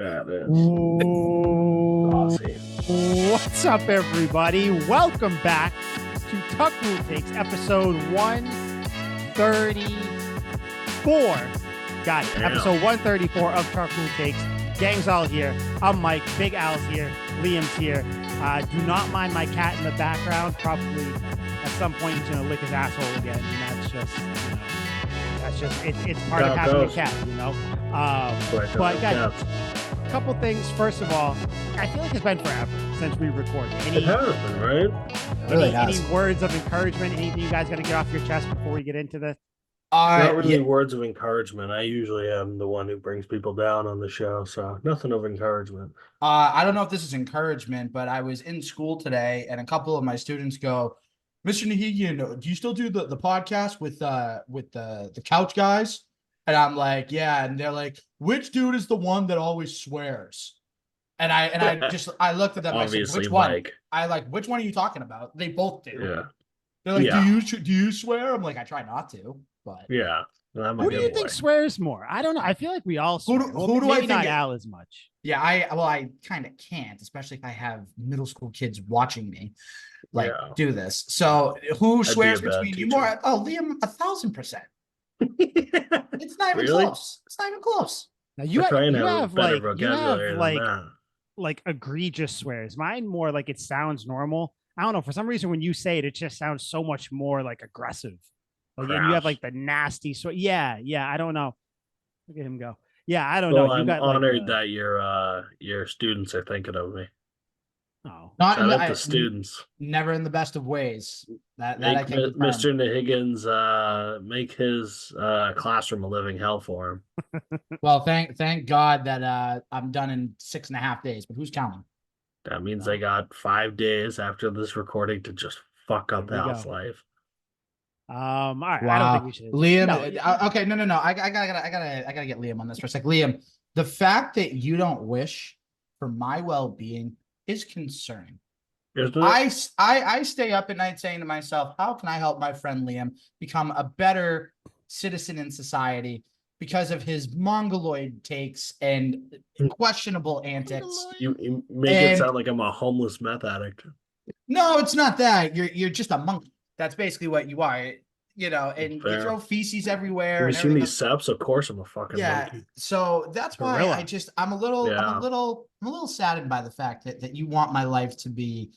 Yeah, it is. Ooh. What's up, everybody? Welcome back to Tuck Rule Takes, episode 134. Got it. Damn. Episode 134 of Tuck Rule Takes. Gang's all here. I'm Mike. Big Al's here. Liam's here. Do not mind my cat in the background. Probably at some point he's gonna lick his asshole again, and that's just, it's part of having a cat, you know. But guys, a couple things. First of all, I feel like it's been forever since we recorded. It has been, right? Any words of encouragement? Anything you guys got to get off your chest before we get into this? Not really words of encouragement. I usually am the one who brings people down on the show, so nothing of encouragement. I don't know if this is encouragement, but I was in school today, and a couple of my students go, "Mr. Nahigian, do you still do the podcast with the couch guys?" And I'm like, "Yeah." And they're like, "Which dude is the one that always swears?" And I looked at them. Obviously, I said, "Which Mike. one?" Which one are you talking about? They both do. Yeah. They're like, Yeah. Do you swear? I'm like, I try not to, but Yeah. Who do you think swears more? I don't know. I feel like we all swear. Who do I think not Al as much? Yeah, I kind of can't, especially if I have middle school kids watching me do this. So who swears between you more? Oh, Liam, 1,000%. It's not even close. It's not even close. Now you have like egregious swears. Mine more like it sounds normal. I don't know. For some reason, when you say it, it just sounds so much more like aggressive. Like, and you have like the nasty swear. Yeah. I don't know. Look at him go. Yeah, I don't know. I'm honored that your students are thinking of me. Oh, not shout out to students. Never in the best of ways. That I can confirm. Mr. Higgins make his classroom a living hell for him. Well, thank God that I'm done in 6.5 days. But who's counting? That means I got 5 days after this recording to just fuck up Al's life. All right. Wow. I don't think we should. Liam. Okay. No. I gotta get Liam on this for a sec. Liam, the fact that you don't wish for my well-being is concerning. I stay up at night saying to myself, how can I help my friend Liam become a better citizen in society because of his mongoloid takes and questionable antics? You make it sound like I'm a homeless meth addict. No, it's not that. You're just a monkey. That's basically what you are, you know, and you throw feces everywhere. Have you seen these seps? Of course I'm a fucking monkey. So that's why I'm a little saddened by the fact that you want my life to be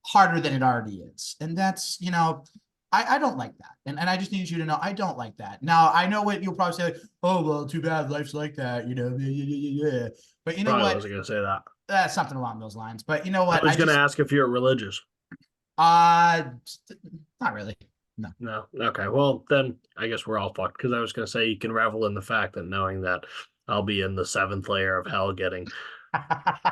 harder than it already is. And that's, you know, I don't like that. And I just need you to know I don't like that. Now I know what you'll probably say, like, oh well, too bad life's like that, you know. Yeah. But you know what? I wasn't gonna say that. Something along those lines. But you know what? I was gonna ask if you're religious. Not really. No. Okay. Well, then I guess we're all fucked, because I was going to say you can revel in the fact that knowing that I'll be in the 7th layer of hell, getting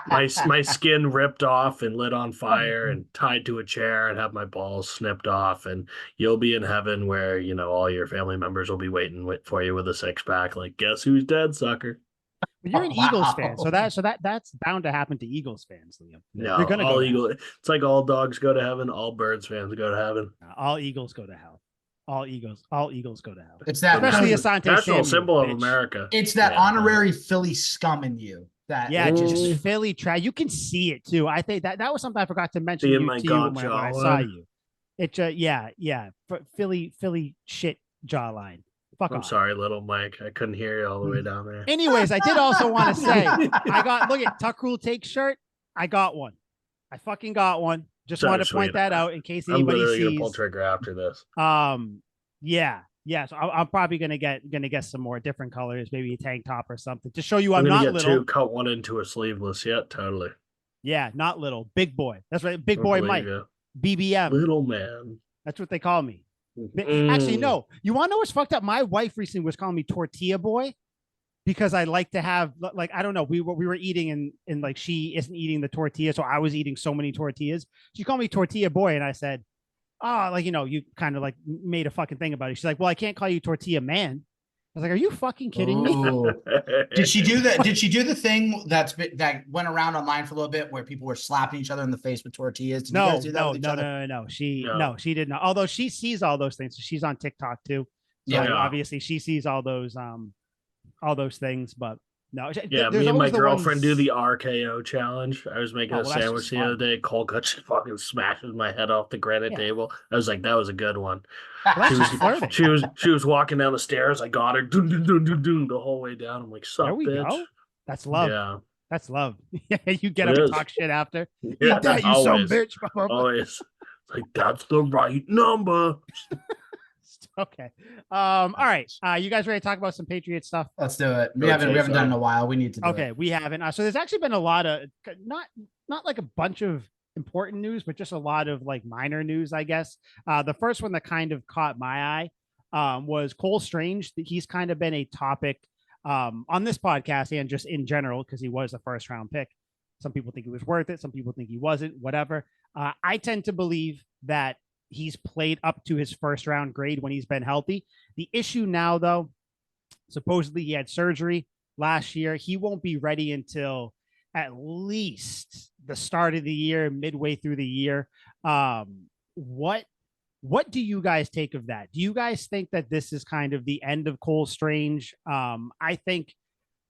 my skin ripped off and lit on fire and tied to a chair and have my balls snipped off, and you'll be in heaven where, you know, all your family members will be waiting for you with a 6-pack. Like, guess who's dead, sucker? You're an Eagles fan, so that's bound to happen to Eagles fans, Liam. No, you're gonna all go Eagles. It's like all dogs go to heaven, all Birds fans go to heaven. All Eagles go to hell. All Eagles go to hell. It's that especially Asante national Samuel, symbol of bitch. America. It's that honorary Philly scum in you. Just Philly trash. You can see it too. I think that was something I forgot to mention to you when I saw you. It's Philly shit jawline. I'm sorry, little Mike. I couldn't hear you all the way down there. Anyways, I did also want to say, look at Tuck Rule Take shirt. I got one. I fucking got one. Just wanted to point that out in case anybody sees. I'm literally gonna pull trigger after this. Yeah. So I'm probably gonna get some more different colors, maybe a tank top or something to show you I'm not little. Two, cut one into a sleeveless. Yeah, totally. Yeah, not little, big boy. That's right, big boy Mike. BBM. Little man. That's what they call me. Actually, no. You want to know what's fucked up? My wife recently was calling me Tortilla Boy because I like to have, like, I don't know. We were eating and like she isn't eating the tortilla, so I was eating so many tortillas. She called me Tortilla Boy, and I said, "Oh, like, you know, you kind of like made a fucking thing about it." She's like, "Well, I can't call you Tortilla Man." I was like, "Are you fucking kidding me?" Did she do that? Did she do the thing that went around online for a little bit where people were slapping each other in the face with tortillas? Did you guys do that No. She did not. Although she sees all those things. So she's on TikTok too. So obviously she sees all those things. But No, Yeah, there's me and my always the girlfriend do ones. the RKO challenge. I was making Oh, a well, that's sandwich just the other fun. day. Cole just fucking smashes my head off the granite Yeah. table. I was like, that was a good one. Well, She that's was just flirting. she was walking down the stairs. I got her doon, doon, doon, doon, doon, the whole way down. I'm like, There sup, we bitch? go. That's love. Yeah, That's love. Yeah, you get it up and is. talk shit after. Yeah, Eat that, you some always. bitch. Always. It's like, that's the right number. Okay. All right. You guys ready to talk about some Patriot stuff? Let's do it. We I would haven't say done it in so. a while. We need to do Okay, it. we haven't. So there's actually been a lot of not like a bunch of important news, but just a lot of like minor news, I guess. The first one that kind of caught my eye was Cole Strange. He's kind of been a topic on this podcast and just in general because he was a first round pick. Some people think he was worth it. Some people think he wasn't. Whatever. I tend to believe that he's played up to his first round grade when he's been healthy. The issue now, though, supposedly he had surgery last year. He won't be ready until at least the start of the year, midway through the year. What do you guys take of that? Do you guys think that this is kind of the end of Cole Strange? I think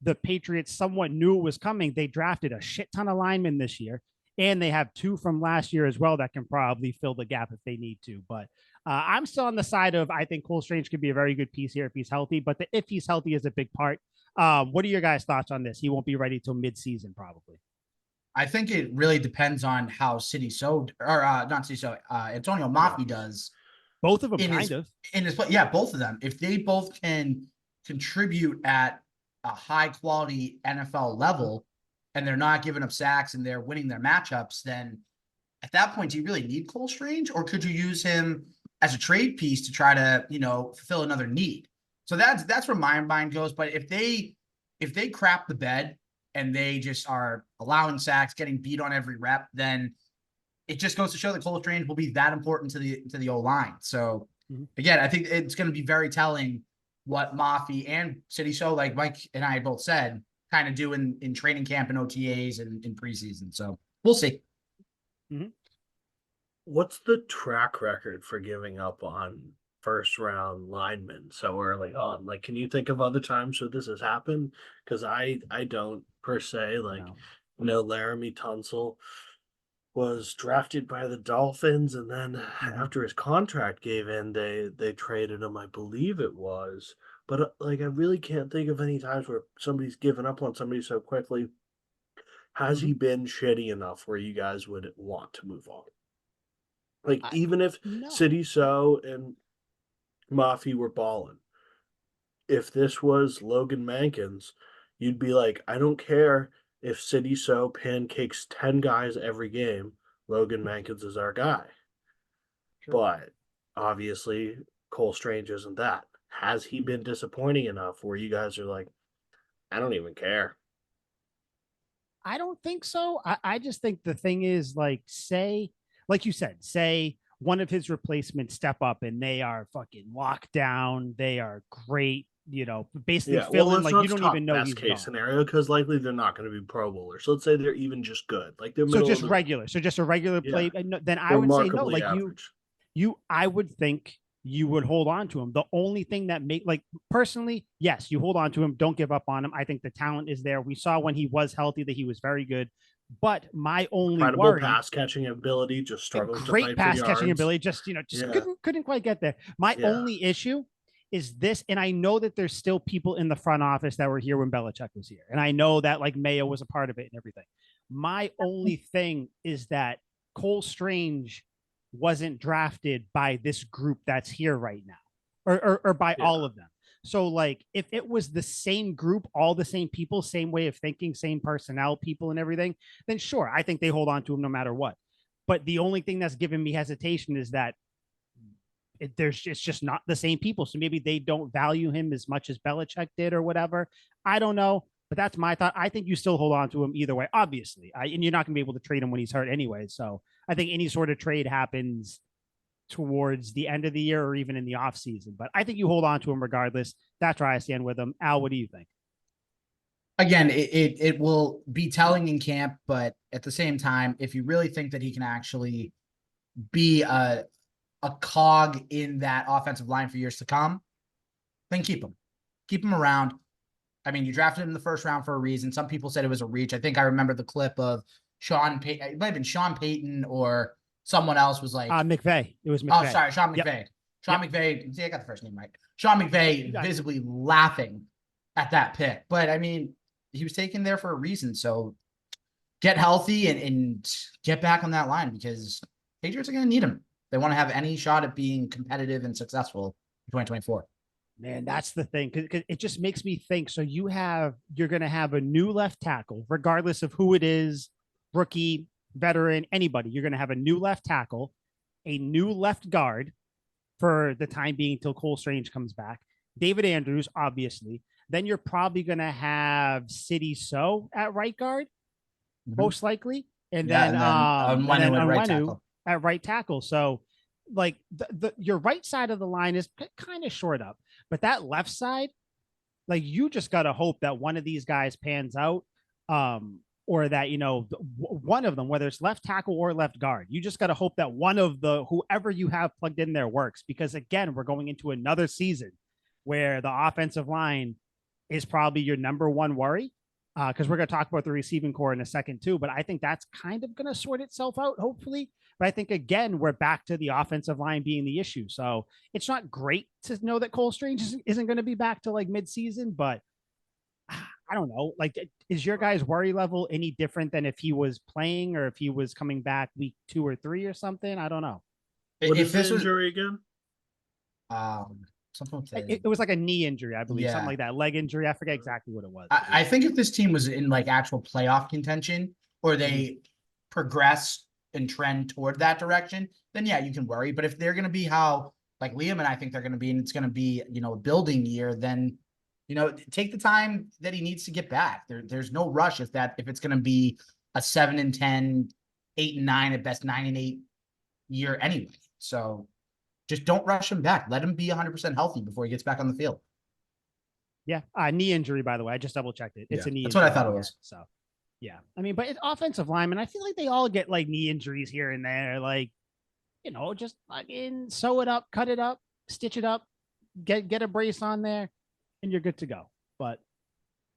the Patriots somewhat knew it was coming. They drafted a shit ton of linemen this year, and they have two from last year as well that can probably fill the gap if they need to. But I'm still on the side of I think Cole Strange could be a very good piece here if he's healthy. But if he's healthy is a big part. What are your guys' thoughts on this? He won't be ready till mid-season probably. I think it really depends on how Antonio Mafi does Both of them, in kind his of. in his yeah, both of them. If they both can contribute at a high quality NFL level and they're not giving up sacks and they're winning their matchups, then at that point, do you really need Cole Strange, or could you use him as a trade piece to try to, fulfill another need? So that's where my mind goes. But if they crap the bed and they just are allowing sacks, getting beat on every rep, then it just goes to show that Cole Strange will be that important to the O line. So again, I think it's going to be very telling what Mafi and City So, like Mike and I both said, kind of do in training camp and OTAs and in preseason. So we'll see. Mm-hmm. What's the track record for giving up on first round linemen so early on? Like, can you think of other times where this has happened? Because I don't per se. Like, Laramie Tunsil was drafted by the Dolphins, and then after his contract gave in, they traded him, I believe it was. But like, I really can't think of any times where somebody's given up on somebody so quickly. Has he been shitty enough where you guys would want to move on? Like, even if City So and Mafi were balling, if this was Logan Mankins, you'd be like, I don't care if City So pancakes 10 guys every game. Logan Mankins is our guy. Sure. But obviously, Cole Strange isn't that. Has he been disappointing enough where you guys are like, I don't even care? I don't think so. I just think the thing is, like you said, say one of his replacements step up and they are fucking locked down. They are great, basically filling like you don't even know he's case scenario because likely they're not going to be Pro Bowlers. So let's say they're even just good, like they're so just regular. So just a regular play. Then I would say no. Like average. I would think you would hold on to him. The only thing that personally, yes, you hold on to him. Don't give up on him. I think the talent is there. We saw when he was healthy that he was very good. But my only worry, pass catching ability, just struggles. Great pass catching ability, just couldn't quite get there. My only issue is this, and I know that there's still people in the front office that were here when Belichick was here, and I know that like Maye was a part of it and everything. My only thing is that Cole Strange wasn't drafted by this group that's here right now, or by all of them. So like if it was the same group, all the same people, same way of thinking, same personnel, people and everything, then sure, I think they hold on to him no matter what. But the only thing that's given me hesitation is that it's just not the same people. So maybe they don't value him as much as Belichick did or whatever. I don't know, but that's my thought. I think you still hold on to him either way, obviously. And you're not going to be able to trade him when he's hurt anyway. So I think any sort of trade happens towards the end of the year or even in the off season. But I think you hold on to him regardless. That's where I stand with him. Al, what do you think? Again, it will be telling in camp, but at the same time, if you really think that he can actually be a cog in that offensive line for years to come, then keep him around. I mean, you drafted him in the first round for a reason. Some people said it was a reach. I think I remember the clip of Sean Payton. It might have been Sean Payton or someone else was like, McVay. It was McVay. Oh, sorry, Sean McVay. Yep. Sean McVay. See, I got the first name right. Sean McVay visibly laughing at that pick. But I mean, he was taken there for a reason. So get healthy and get back on that line because Patriots are going to need him. They want to have any shot at being competitive and successful in 2024. Man, that's the thing. Cause it just makes me think. So you're going to have a new left tackle, regardless of who it is, rookie, veteran, anybody. You're going to have a new left tackle, a new left guard for the time being till Cole Strange comes back. David Andrews, obviously. Then you're probably going to have City So at right guard, most likely. And then Onwenu at right tackle. So like your right side of the line is kind of short up, but that left side, like you just got to hope that one of these guys pans out, or that, one of them, whether it's left tackle or left guard, you just got to hope that one of whoever you have plugged in there works. Because again, we're going into another season where the offensive line is probably your number one worry. Because we're going to talk about the receiving core in a second too, but I think that's kind of going to sort itself out, hopefully. But I think, again, we're back to the offensive line being the issue. So it's not great to know that Cole Strange isn't going to be back to like mid-season, but I don't know. Like, is your guys' worry level any different than if he was playing or if he was coming back week 2 or 3 or something? I don't know. What is this injury again? Something it was like a knee injury, I believe, something like that. Leg injury. I forget exactly what it was. I think if this team was in like actual playoff contention or they progress and trend toward that direction, then yeah, you can worry. But if they're going to be how like Liam and I think they're going to be, and it's going to be, a building year, then, take the time that he needs to get back. There's no rush if it's going to be a 7-10, 8-9 at best, 9-8 year anyway. So just don't rush him back. Let him be 100% healthy before he gets back on the field. Yeah. Knee injury, by the way. I just double checked it. It's a knee injury. That's what I thought it was. So, yeah. I mean, but it's offensive linemen. I feel like they all get like knee injuries here and there. Like, just fucking sew it up, cut it up, stitch it up, get a brace on there, and you're good to go. But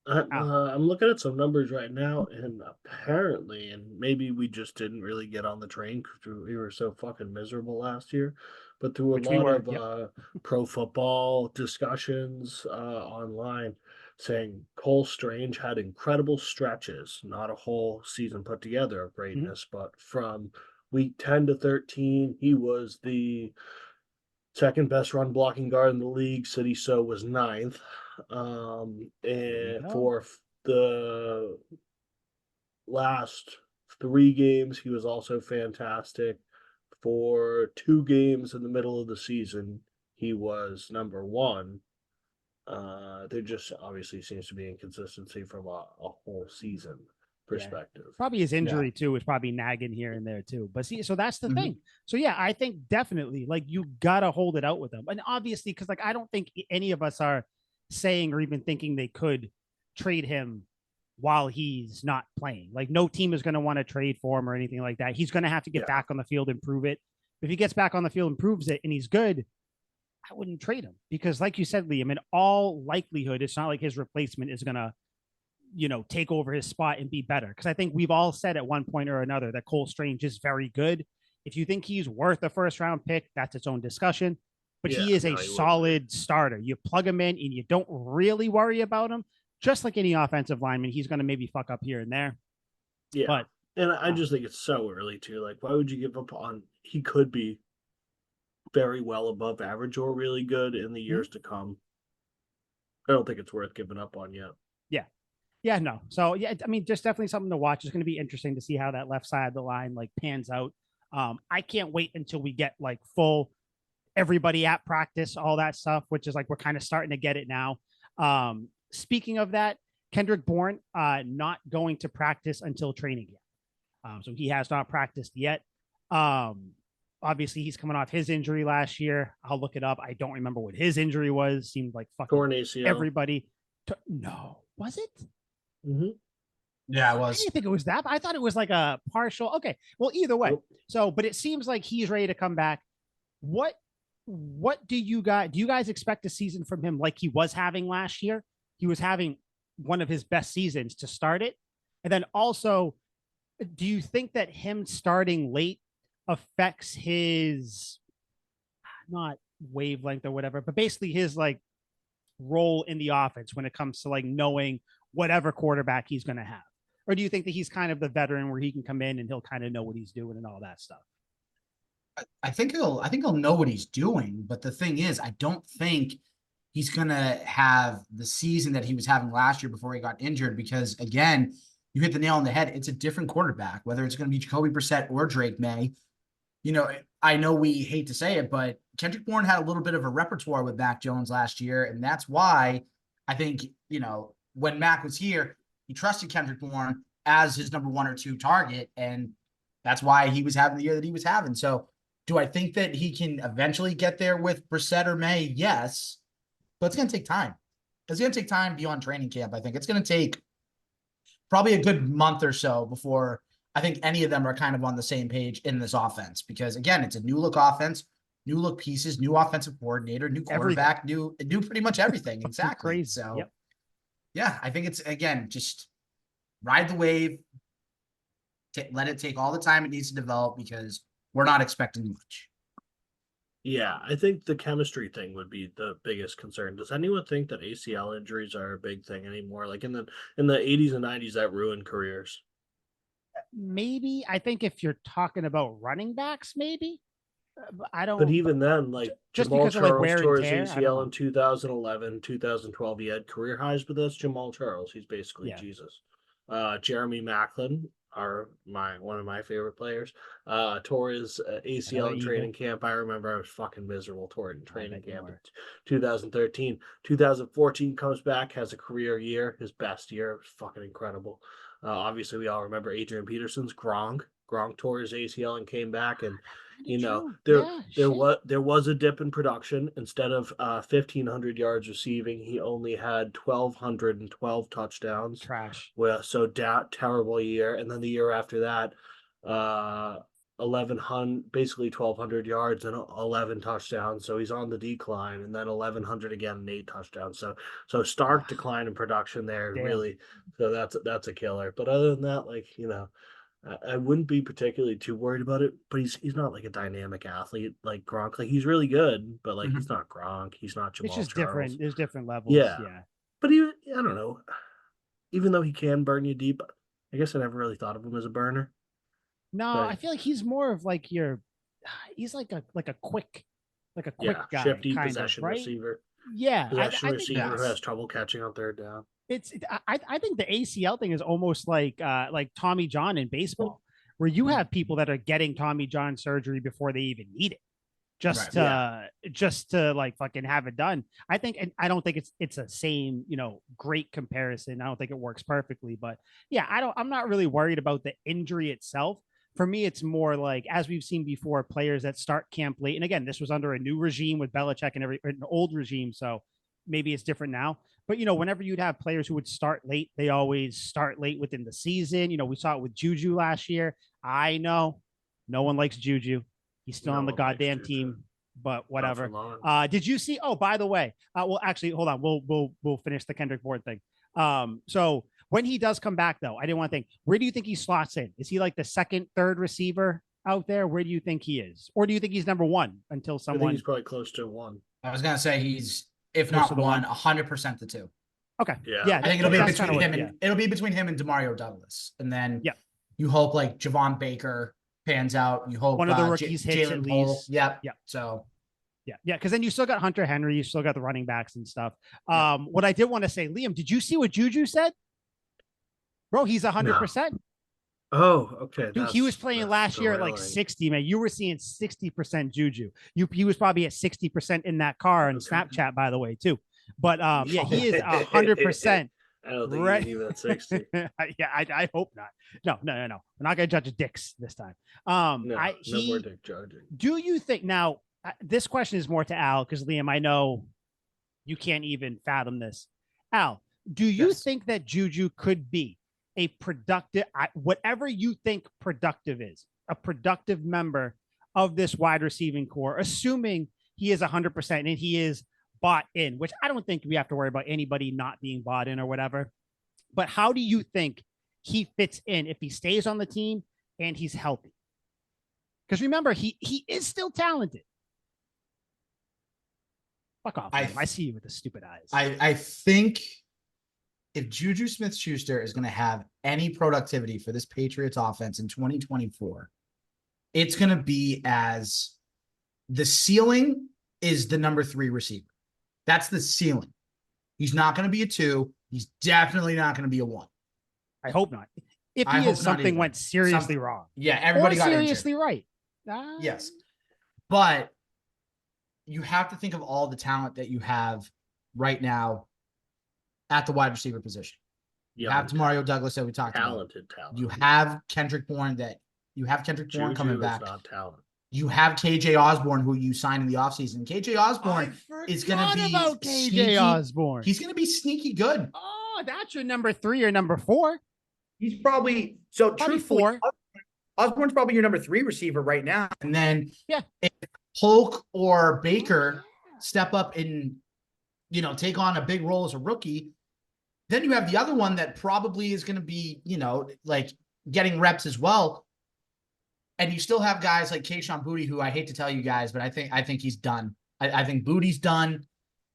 I'm looking at some numbers right now, and apparently, and maybe we just didn't really get on the train because we were so fucking miserable last year, but through a lot of pro football discussions online saying Cole Strange had incredible stretches, not a whole season put together of greatness, but from week 10 to 13, he was the second best run blocking guard in the league. City So was 9th. And for the last 3 games, he was also fantastic. For 2 games in the middle of the season, he was number 1. There just obviously seems to be inconsistency from a whole season perspective. Yeah. Probably his injury too is probably nagging here and there too. But see, so that's the thing. So yeah, I think definitely like you gotta hold it out with them. And obviously, because like I don't think any of us are saying or even thinking they could trade him while he's not playing. Like no team is going to want to trade for him or anything like that. He's going to have to get back on the field and prove it. If he gets back on the field and proves it and he's good, I wouldn't trade him because like you said, Liam, in all likelihood, it's not like his replacement is going to, take over his spot and be better. Cause I think we've all said at one point or another that Cole Strange is very good. If you think he's worth a first round pick, that's its own discussion. But he is a solid starter. You plug him in and you don't really worry about him. Just like any offensive lineman, he's going to maybe fuck up here and there. Yeah. But I just think it's so early too. Like, why would you give up on, he could be very well above average or really good in the years to come. I don't think it's worth giving up on yet. Yeah. Yeah, no. So, yeah, I mean, just definitely something to watch. It's going to be interesting to see how that left side of the line like pans out. I can't wait until we get like full everybody at practice, all that stuff, which is like we're kind of starting to get it now. Speaking of that, Kendrick Bourne not going to practice until training yet. So he has not practiced yet. Obviously, he's coming off his injury last year. I'll look it up. I don't remember what his injury was. Seemed like fucking everybody. No, was it? Mm-hmm. Yeah, it was. I didn't think it was that. I thought it was like a partial. Okay, well, either way. So, but it seems like he's ready to come back. What do you guys expect a season from him like he was having last year? He was having one of his best seasons to start it? And then also, do you think that him starting late affects his not wavelength or whatever, but basically his like role in the offense when it comes to like knowing whatever quarterback he's going to have? Or do you think that he's kind of the veteran where he can come in and he'll kind of know what he's doing and all that stuff? I think he'll know what he's doing, but the thing is, I don't think he's gonna have the season that he was having last year before he got injured. Because again, you hit the nail on the head. It's a different quarterback, whether it's going to be Jacoby Brissett or Drake May. You know, I know we hate to say it, but Kendrick Bourne had a little bit of a repertoire with Mac Jones last year, and that's why I think, you know, when Mac was here, he trusted Kendrick Bourne as his number 1 or 2 target, and that's why he was having the year that he was having. So do I think that he can eventually get there with Brissett or May? Yes, but it's going to take time. It's going to take time beyond training camp. I think it's going to take probably a good month or so before I think any of them are kind of on the same page in this offense. Because again, it's a new look offense, new look pieces, new offensive coordinator, new quarterback, new pretty much everything. Exactly. Crazy. So Yep. Yeah, I think it's, again, just ride the wave, let it take all the time it needs to develop, because we're not expecting much. Yeah, I think the chemistry thing would be the biggest concern. Does anyone think that ACL injuries are a big thing anymore? Like in the 80s and 90s, that ruined careers. Maybe. I think if you're talking about running backs, maybe. But I don't. But even then, like just Jamal because of like Charles wear tore and his tear, ACL in 2011, 2012. He had career highs with us. Jamal Charles, he's basically Jesus. Jeremy Maclin, one of my favorite players, tore his ACL in training camp. I remember I was fucking miserable, tore it in training camp in 2013. 2014 comes back, has a career year, his best year. It was fucking incredible. Obviously, we all remember Adrian Peterson's Gronk. Gronk tore his ACL and came back, and you know there was a dip in production. Instead of 1,500 yards receiving, he only had 1,212 touchdowns. Trash. Well, so terrible year. And then the year after that, 1,100, basically 1,200 yards and 11 touchdowns. So he's on the decline. And then 1,100 again and 8 touchdowns. So stark decline in production there. Damn. Really. So that's a killer. But other than that, like, you know, I wouldn't be particularly too worried about it, but he's not like a dynamic athlete like Gronk. Like, he's really good, but like he's not Gronk. He's not Jamal It's just Charles. different. There's different levels. Yeah. But I don't know. Even though he can burn you deep, I guess I never really thought of him as a burner. No, but I feel like he's more of like he's like a quick guy, shifty kind possession of, right? receiver. Yeah, possession receiver who has trouble catching on third down. I think the ACL thing is almost like Tommy John in baseball, where you have people that are getting Tommy John surgery before they even need it, just to like fucking have it done. I think, and I don't think it's a same, you know, great comparison. I don't think it works perfectly, but yeah, I'm not really worried about the injury itself. For me, it's more like, as we've seen before, players that start camp late. And again, this was under a new regime with Belichick and an old regime, so maybe it's different now. But, you know, whenever you'd have players who would start late, they always start late within the season. You know, we saw it with Juju last year. I know no one likes Juju. He's still on the goddamn team, but whatever. Did you see? Oh, by the way, well, actually, hold on. We'll finish the Kendrick Bourne thing. So when he does come back, though, I didn't want to think, where do you think he slots in? Is he like the second, third receiver out there? Where do you think he is? Or do you think he's number 1 until someone? I think he's probably close to 1. I was going to say he's, if not 100% the 2. Okay. Yeah. I think it'll be between him and it'll be between him and Demario Douglas. And then you hope like Javon Baker pans out. You hope one of the rookies hits at least. Yep. So because then you still got Hunter Henry, you still got the running backs and stuff. What I did want to say, Liam, did you see what Juju said? Bro, he's 100%. No. Oh, okay. Dude, he was playing last year at like 60, man. You were seeing 60% Juju. He was probably at 60% in that car on Snapchat, by the way, too. But yeah, he is 100%. I don't think he's even at 60. Yeah, I hope not. No. We're not going to judge dicks this time. No more dick judging. Do you think now? This question is more to Al, because Liam, I know you can't even fathom this. Al, do you think that Juju could be a productive, whatever you think productive is, a productive member of this wide receiving core, assuming he is 100% and he is bought in, which I don't think we have to worry about anybody not being bought in or whatever. But how do you think he fits in if he stays on the team and he's healthy? Because remember, he is still talented. Fuck off. I see you with the stupid eyes. I think if Juju Smith-Schuster is going to have any productivity for this Patriots offense in 2024, it's going to be as the ceiling is the number 3 receiver. That's the ceiling. He's not going to be a 2. He's definitely not going to be a 1. I hope not. If he is, something went seriously wrong. Yeah, everybody got seriously injured. Right. Yes. But you have to think of all the talent that you have right now at the wide receiver position. You have Mario Douglas that we talked about. Talent. You have Kendrick Bourne Juju coming back. Is not talent. You have KJ Osborne, who you signed in the offseason. KJ Osborne is going to be about KJ sneaky. Osborne. He's going to be sneaky good. Oh, that's your number 3 or number 4. He's probably truthfully 4. Osborne's probably your number 3 receiver right now. And then if Polk or Baker step up and, take on a big role as a rookie, then you have the other one that probably is going to be, like getting reps as well. And you still have guys like Kayshon Boutte, who I hate to tell you guys, but I think he's done. I think Bootie's done.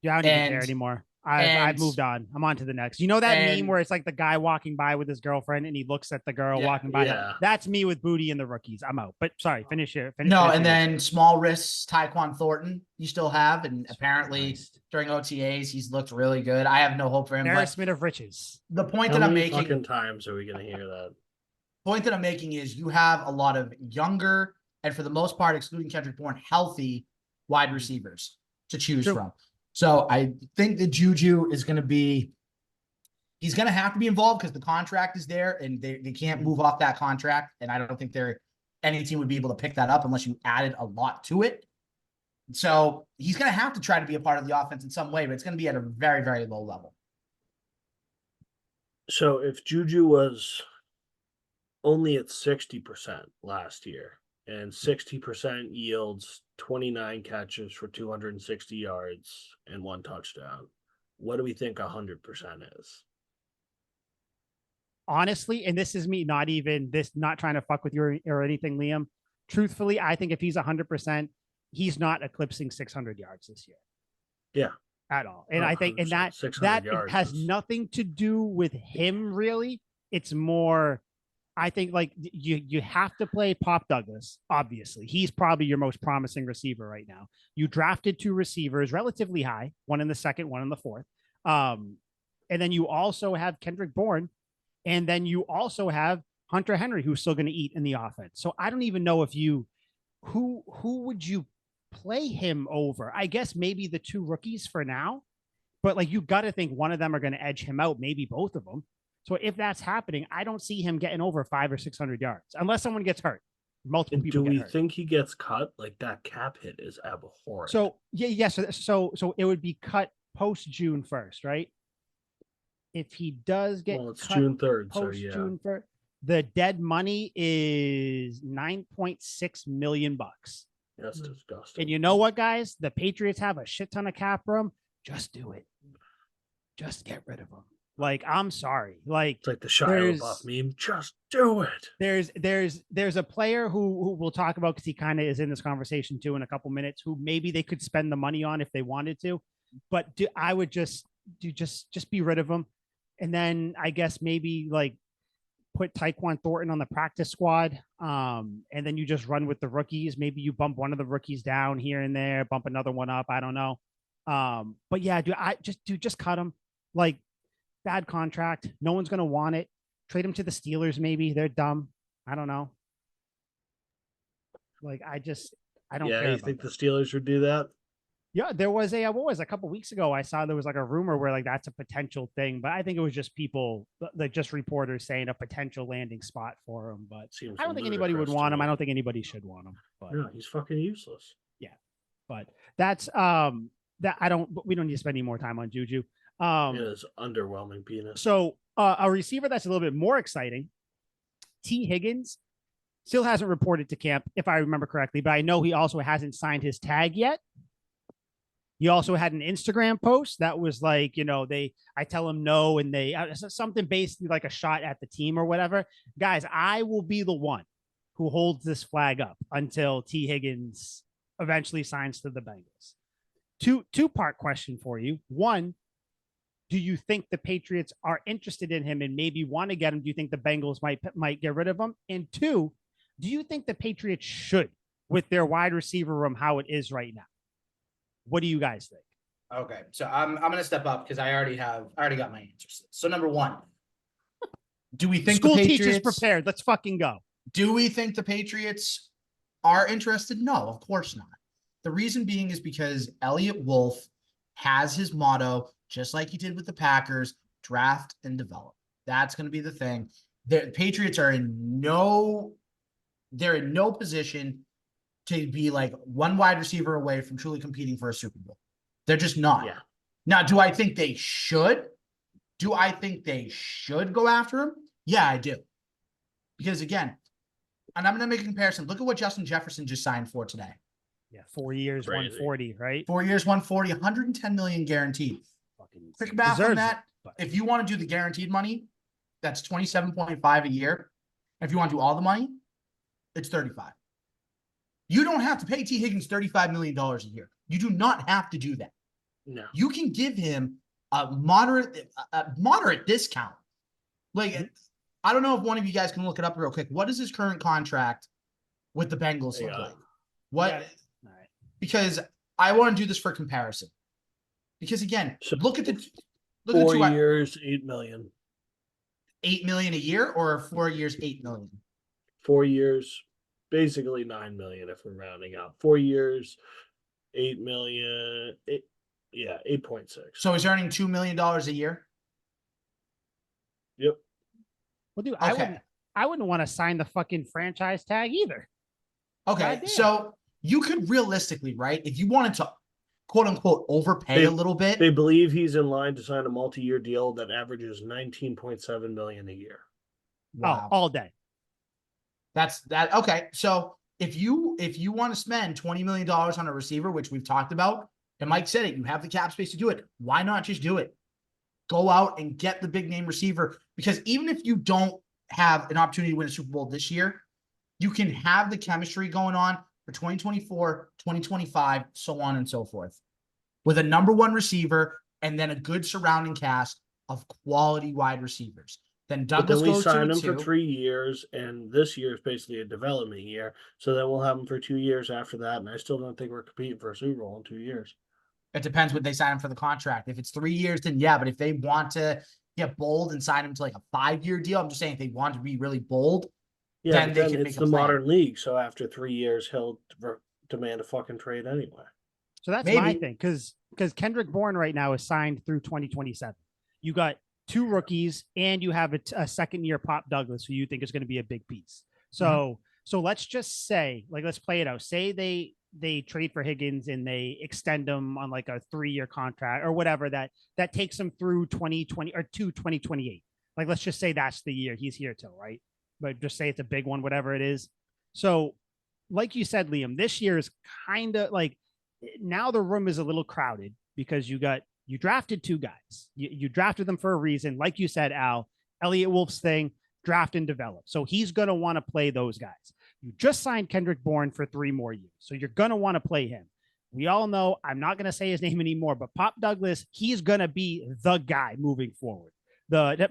Yeah, I don't even care anymore. I've moved on. I'm on to the next. You know that meme where it's like the guy walking by with his girlfriend and he looks at the girl walking by? Yeah. That's me with Boutte and the rookies. I'm out. But sorry, finish here. Then small wrists, Tyquan Thornton, you still have. And apparently during OTAs, he's looked really good. I have no hope for him. Embarrassment of riches. The point How that I'm many making. fucking times are we going to hear that? Point that I'm making is you have a lot of younger and for the most part, excluding Kendrick Bourne, healthy wide receivers to choose from. So I think that Juju is going to be, he's going to have to be involved because the contract is there and they can't move off that contract. And I don't think any team would be able to pick that up unless you added a lot to it. So he's going to have to try to be a part of the offense in some way, but it's going to be at a very, very low level. So if Juju was only at 60% last year, and 60% yields 29 catches for 260 yards and 1 touchdown, what do we think 100% is? Honestly, and this is me not trying to fuck with you or anything, Liam. Truthfully, I think if he's 100%, he's not eclipsing 600 yards this year. Yeah. At all. And I think that has nothing to do with him, really. It's more, I think, like you have to play Pop Douglas. Obviously, he's probably your most promising receiver right now. You drafted 2 receivers relatively high, one in the second, one in the fourth. And then you also have Kendrick Bourne, and then you also have Hunter Henry, who's still going to eat in the offense. So I don't even know if who would you play him over? I guess maybe the 2 rookies for now, but like you got to think one of them are going to edge him out, maybe both of them. So if that's happening, I don't see him getting over 500 or 600 yards unless someone gets hurt. Multiple people. Do we think he gets cut? Like that cap hit is abhorrent. So so it would be cut post June 1st, right? If he does get it's June 3rd, so yeah. June 1st, the dead money is $9.6 million. That's disgusting. And you know what, guys? The Patriots have a shit ton of cap room. Just do it. Just get rid of them. Like, I'm sorry. Like, it's like the Shia LaBeouf meme. Just do it. There's a player who we'll talk about because he kind of is in this conversation too in a couple minutes, who maybe they could spend the money on if they wanted to, but I would just be rid of him, and then I guess maybe like put Tyquan Thornton on the practice squad, and then you just run with the rookies. Maybe you bump one of the rookies down here and there, bump another one up. I don't know. But yeah, just cut him. Like, bad contract. No one's going to want it. Trade him to the Steelers. Maybe they're dumb. I don't know. Like, I don't care. Yeah, you think the Steelers would do that? Yeah, there was a couple weeks ago, I saw there was like a rumor where like that's a potential thing, but I think it was just people, like just reporters saying a potential landing spot for him. But I don't think anybody would want him. I don't think anybody should want him. But no, he's fucking useless. Yeah, but that's we don't need to spend any more time on Juju. It is underwhelming penis. So a receiver that's a little bit more exciting, T. Higgins, still hasn't reported to camp, if I remember correctly, but I know he also hasn't signed his tag yet. He also had an Instagram post that was like, I tell him no, and something basically like a shot at the team or whatever. Guys, I will be the one who holds this flag up until T. Higgins eventually signs to the Bengals. Two-part question for you. One, do you think the Patriots are interested in him and maybe want to get him? Do you think the Bengals might get rid of him? And two, do you think the Patriots should, with their wide receiver room how it is right now? What do you guys think? Okay, so I'm gonna step up because I already got my answers. So number one, do we think school the Patriots, teachers prepared? Let's fucking go. Do we think the Patriots are interested? No, of course not. The reason being is because Elliott Wolf has his motto, just like he did with the Packers: draft and develop. That's going to be the thing. The Patriots are they're in no position to be like one wide receiver away from truly competing for a Super Bowl. They're just not. Yeah. Now, do I think they should? Do I think they should go after him? Yeah, I do. Because again, and I'm going to make a comparison. Look at what Justin Jefferson just signed for today. Yeah, 4 years, Crazy. 140, right? 4 years, 140, 110 million guaranteed. Fucking Quick math on that. But If you want to do the guaranteed money, that's 27.5 a year. If you want to do all the money, it's 35. You don't have to pay T. Higgins $35 million a year. You do not have to do that. No. You can give him a moderate discount. Like, I don't know if one of you guys can look it up real quick. What is his current contract with the Bengals look like? What? Yeah. All right. Because I want to do this for comparison. Because again, So look at 4 years, 8 million. 8 million a year, or 4 years, 8 million. 4 years, basically 9 million if we're rounding up. 4 years, 8 million. 8.6. So he's earning $2 million a year. Yep. Well, dude, Okay. I wouldn't want to sign the fucking franchise tag either. Okay, Goddamn. so you could realistically, right, if you wanted to quote unquote overpay a little bit. They believe he's in line to sign a multi-year deal that averages 19.7 million a year. Wow. Oh, all day. That's that. Okay. So if you want to spend $20 million on a receiver, which we've talked about, and Mike said it, you have the cap space to do it. Why not just do it? Go out and get the big name receiver, because even if you don't have an opportunity to win a Super Bowl this year, you can have the chemistry going on for 2024, 2025, so on and so forth, with a number one receiver and then a good surrounding cast of quality wide receivers. Then Douglas we goes sign to him two. for 3 years, and this year is basically a development year. So then we'll have him for 2 years after that, and I still don't think we're competing for a Super Bowl in 2 years. It depends what they sign him for the contract. If it's 3 years, then yeah. But if they want to get bold and sign him to like a 5-year deal, I'm just saying if they want to be really bold, Yeah, then but they then can it's make a the plan. modern league. So after 3 years, he'll demand a fucking trade anyway. So that's my Maybe. thing, because Kendrick Bourne right now is signed through 2027. You got 2 rookies, and you have a second-year Pop Douglas, who you think is going to be a big piece. So so let's just say, like, let's play it out. Say they trade for Higgins and they extend him on like a 3-year contract or whatever that takes him through 2020 or to 2028. Like, let's just say that's the year he's here till, right? But just say it's a big one, whatever it is. So, like you said, Liam, this year is kind of like, now the room is a little crowded because you drafted 2 guys. You drafted them for a reason. Like you said, Al, Elliott Wolf's thing, draft and develop. So he's going to want to play those guys. You just signed Kendrick Bourne for 3 more years. So you're going to want to play him. We all know, I'm not going to say his name anymore, but Pop Douglas, he's going to be the guy moving forward.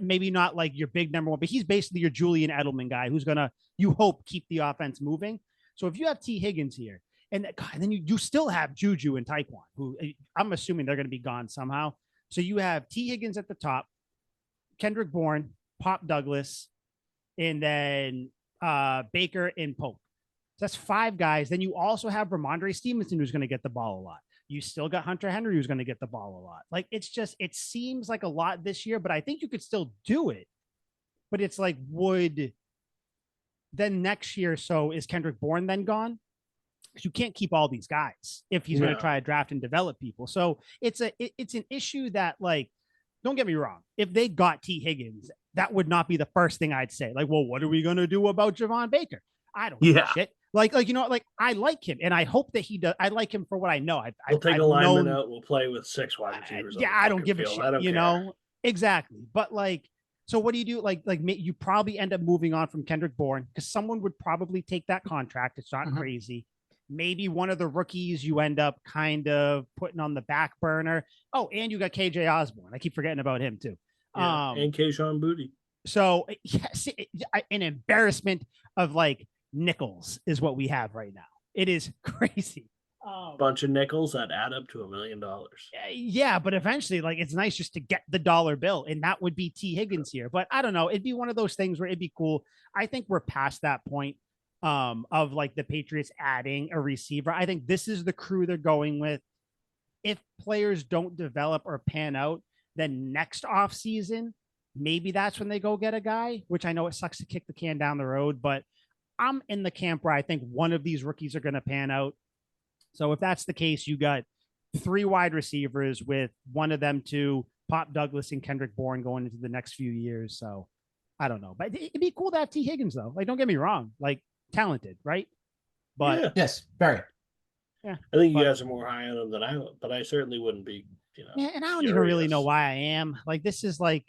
Maybe not like your big number one, but he's basically your Julian Edelman guy who's going to, you hope, keep the offense moving. So if you have T. Higgins here, and then you still have Juju and Taekwon, who I'm assuming they're going to be gone somehow. So you have T. Higgins at the top, Kendrick Bourne, Pop Douglas, and then Baker and Pope. So that's 5 guys. Then you also have Ramondre Stevenson, who's going to get the ball a lot. You still got Hunter Henry, who's going to get the ball a lot. Like, it seems like a lot this year, but I think you could still do it. But it's like, then next year, so is Kendrick Bourne then gone? Because you can't keep all these guys if he's going to try to draft and develop people. So it's an issue that, like, don't get me wrong. If they got T. Higgins, that would not be the first thing I'd say. Like, well, what are we going to do about Javon Baker? I don't give a shit. Like I like him, and I hope that he does. I like him for what I know. We'll take I've a lineman known, out. We'll play with 6 wide receivers. yeah, I don't give a shit. I don't care. Exactly. But like, so what do you do? You probably end up moving on from Kendrick Bourne because someone would probably take that contract. It's not crazy. Maybe one of the rookies you end up kind of putting on the back burner. Oh, and you got KJ Osborne. I keep forgetting about him too. Yeah, and Kayshon Boutte. So yes, an embarrassment of like nickels is what we have right now. It is crazy. Bunch of nickels that add up to $1 million. Yeah, but eventually, like, it's nice just to get the dollar bill, and that would be T. Higgins here. But I don't know. It'd be one of those things where it'd be cool. I think we're past that point of like the Patriots adding a receiver. I think this is the crew they're going with. If players don't develop or pan out, then next off season, maybe that's when they go get a guy, which I know it sucks to kick the can down the road, but I'm in the camp where I think one of these rookies are going to pan out. So if that's the case, you got 3 wide receivers with one of them to Pop Douglas and Kendrick Bourne going into the next few years. So I don't know, but it'd be cool to have T. Higgins though. Like, don't get me wrong, like talented, right? But yes, very. Yeah, I think you guys are more high on him than I would, but I certainly wouldn't be. Yeah, and I don't even really know why I am. Like, this is like,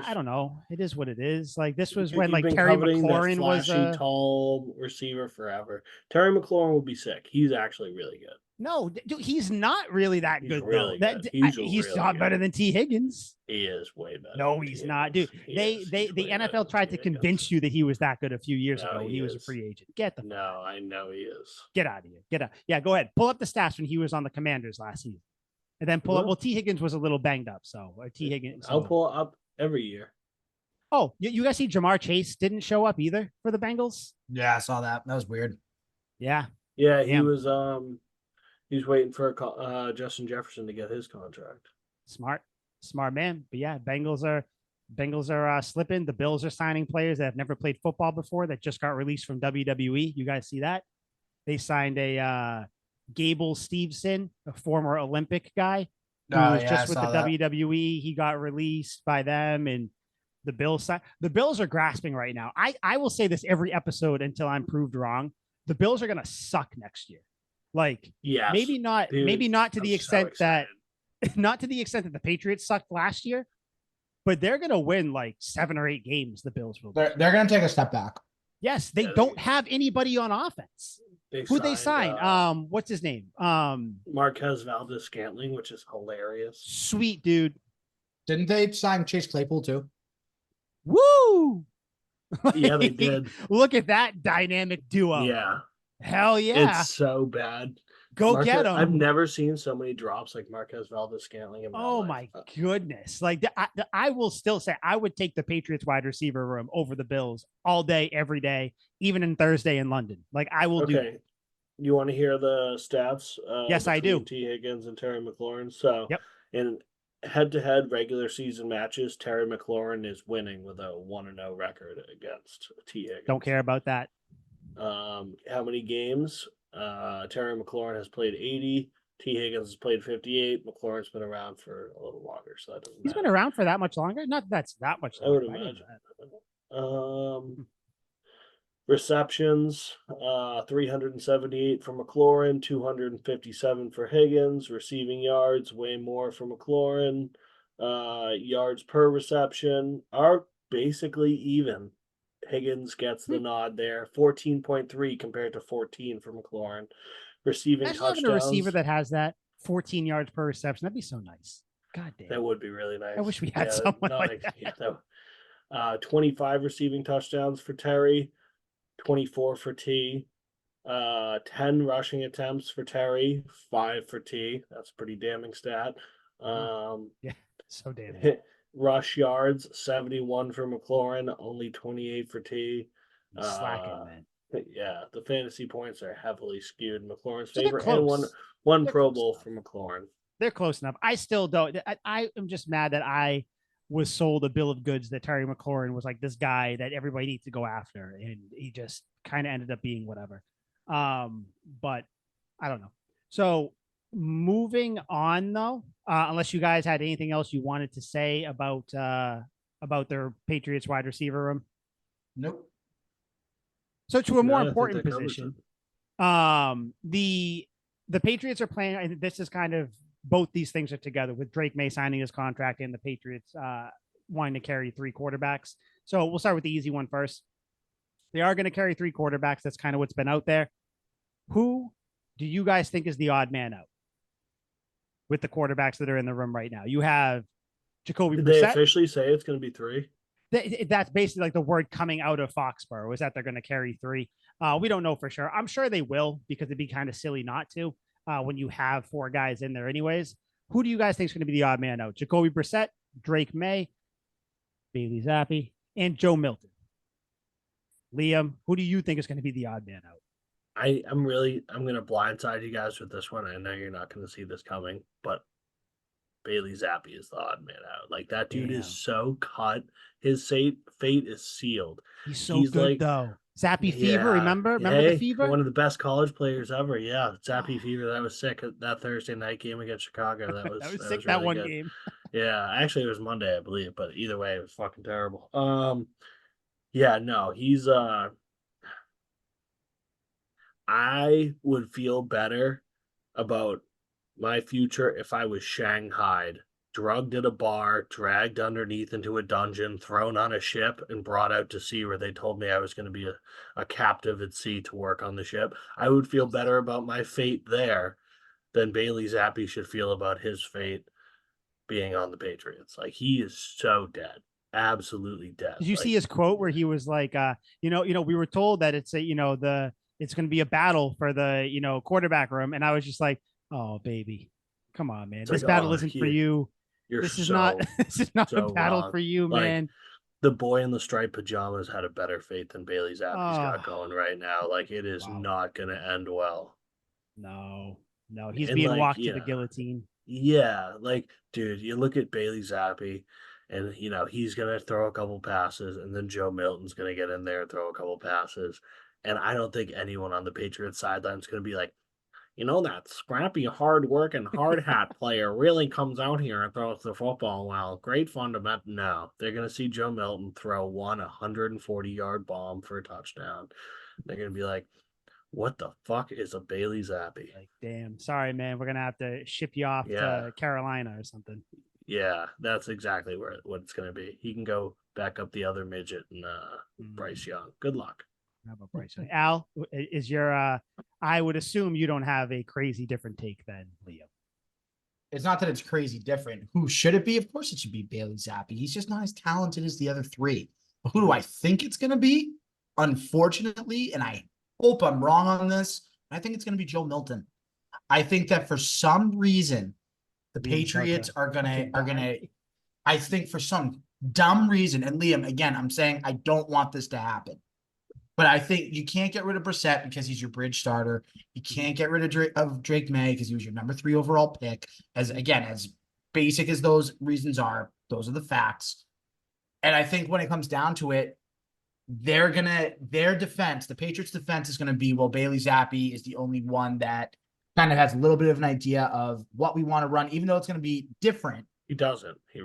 I don't know. It is what it is. Like, this was when like Terry McLaurin was a tall receiver forever. Terry McLaurin would be sick. He's actually really good. No, dude, he's not really that good really though. good. He's really not good. better than T. Higgins. He is way better. No, he's not, dude. The NFL tried to convince you that he was that good a few years ago when he was a free agent. No, I know he is. Get out of here. Get out. Yeah, go ahead. Pull up the stats when he was on the Commanders last season. And then pull up. Well, T. Higgins was a little banged up, so T. Higgins. I'll pull up every year. Oh, you guys see Jamar Chase didn't show up either for the Bengals? Yeah, I saw that. That was weird. Yeah. Yeah, he was he's waiting for Justin Jefferson to get his contract. Smart man. But yeah, Bengals are slipping. The Bills are signing players that have never played football before that just got released from WWE. You guys see that? They signed a Gable Steveson, a former Olympic guy who was just with the WWE. He got released by them, and the Bills are grasping right now. I will say this every episode until I'm proved wrong. The Bills are going to suck next year. Like, yes, maybe not to the extent that the Patriots sucked last year, but they're going to win like 7 or 8 games. The Bills will. They're going to take a step back. Yes, they don't have anybody on offense. Who they sign? What's his name? Marquez Valdez-Scantling, which is hilarious. Sweet dude. Didn't they sign Chase Claypool too? Woo! Yeah, they did. Look at that dynamic duo. Yeah. Hell yeah. It's so bad. Get him. I've never seen so many drops like Marquez Valdez-Scantling in my life. My goodness. Like, I will still say I would take the Patriots wide receiver room over the Bills all day, every day, even in Thursday in London. Like, I will do that. You want to hear the stats? Yes, I do. T. Higgins and Terry McLaurin. So in head-to-head regular season matches, Terry McLaurin is winning with a 1-0 record against T. Higgins. Don't care about that. How many games? Terry McLaurin has played 80. T. Higgins has played 58. McLaurin's been around for a little longer, so that doesn't He's been around for that much longer? Not that's that much longer. I would imagine. Receptions, 378 for McLaurin, 257 for Higgins. Receiving yards, way more for McLaurin. Yards per reception are basically even. Higgins gets the nod there. 14.3 compared to 14 for McLaurin. Receiving touchdowns. Having a receiver that has that 14 yards per reception, that'd be so nice. God damn. That would be really nice. I wish we had someone like that. 25 receiving touchdowns for Terry. 24 for T, 10 rushing attempts for Terry, 5 for T. That's a pretty damning stat. Yeah, so damn. Rush yards, 71 for McLaurin, only 28 for T. Slacking, man. Yeah, the fantasy points are heavily skewed in McLaurin's favor, and one Pro Bowl for McLaurin. They're close enough. I still don't. I am just mad that I was sold a bill of goods that Terry McLaurin was like this guy that everybody needs to go after, and he just kind of ended up being whatever. But I don't know. So moving on though, unless you guys had anything else you wanted to say about their Patriots wide receiver room. Nope. So to a more I think important that covers position, it. the Patriots are playing. I think this is kind of both these things are together with Drake May signing his contract and the Patriots wanting to carry 3 quarterbacks. So we'll start with the easy one first. They are going to carry 3 quarterbacks. That's kind of what's been out there. Who do you guys think is the odd man out with the quarterbacks that are in the room right now? You have Jacoby Did they Brissett. officially say it's going to be 3? That's basically like the word coming out of Foxborough is that they're going to carry 3. We don't know for sure. I'm sure they will because it'd be kind of silly not to when you have 4 guys in there anyways. Who do you guys think is going to be the odd man out? Jacoby Brissett, Drake May, Bailey Zappi, and Joe Milton. Liam, who do you think is going to be the odd man out? I'm going to blindside you guys with this one. I know you're not going to see this coming, but Bailey Zappi is the odd man out. Like, that dude is so cut. His fate is sealed. He's good, like, though. Zappy fever, remember the fever? One of the best college players ever. Yeah, Zappy fever. That was sick. That Thursday night game against Chicago. That was that was sick. Really that one good. game. Yeah, actually, it was Monday, I believe. But either way, it was fucking terrible. Yeah, no, he's I would feel better about my future if I was shanghaied, drugged at a bar, dragged underneath into a dungeon, thrown on a ship, and brought out to sea where they told me I was going to be a captive at sea to work on the ship. I would feel better about my fate there than Bailey Zappi should feel about his fate being on the Patriots. Like, he is so dead. Absolutely dead. Did you see his quote where he was like, we were told that it's it's going to be a battle for the, quarterback room. And I was just like, oh, baby, come on, man. This battle isn't for you. This is not a battle for you, man. The boy in the striped pajamas had a better fate than Bailey Zappi's got going right now. Like, it is not going to end well. No, he's being walked to the guillotine. Yeah, like, dude, you look at Bailey Zappi, and, he's going to throw a couple passes, and then Joe Milton's going to get in there and throw a couple passes. And I don't think anyone on the Patriots sideline is going to be like, that scrappy, hard-working, hard-hat player really comes out here and throws the football well. Great fundamental. No, they're going to see Joe Milton throw 140-yard bomb for a touchdown. They're going to be like, what the fuck is a Bailey Zappi? Like, damn, sorry, man. We're going to have to ship you off to Carolina or something. Yeah, that's exactly what it's going to be. He can go back up the other midget and Bryce Young. Good luck. How about Bryce Young? Al, is your I would assume you don't have a crazy different take than Leo. It's not that it's crazy different. Who should it be? Of course it should be Bailey Zappi. He's just not as talented as the other 3. But who do I think it's going to be? Unfortunately, and I hope I'm wrong on this, I think it's going to be Joe Milton. I think that for some reason, the Patriots are gonna. I think for some dumb reason, and Liam, again, I'm saying I don't want this to happen, but I think you can't get rid of Brissett because he's your bridge starter. You can't get rid of Drake May because he was your number 3 overall pick. As basic as those reasons are, those are the facts. And I think when it comes down to it, their defense, the Patriots' defense is gonna be, well, Bailey Zappi is the only one that kind of has a little bit of an idea of what we want to run, even though it's going to be different. He doesn't. He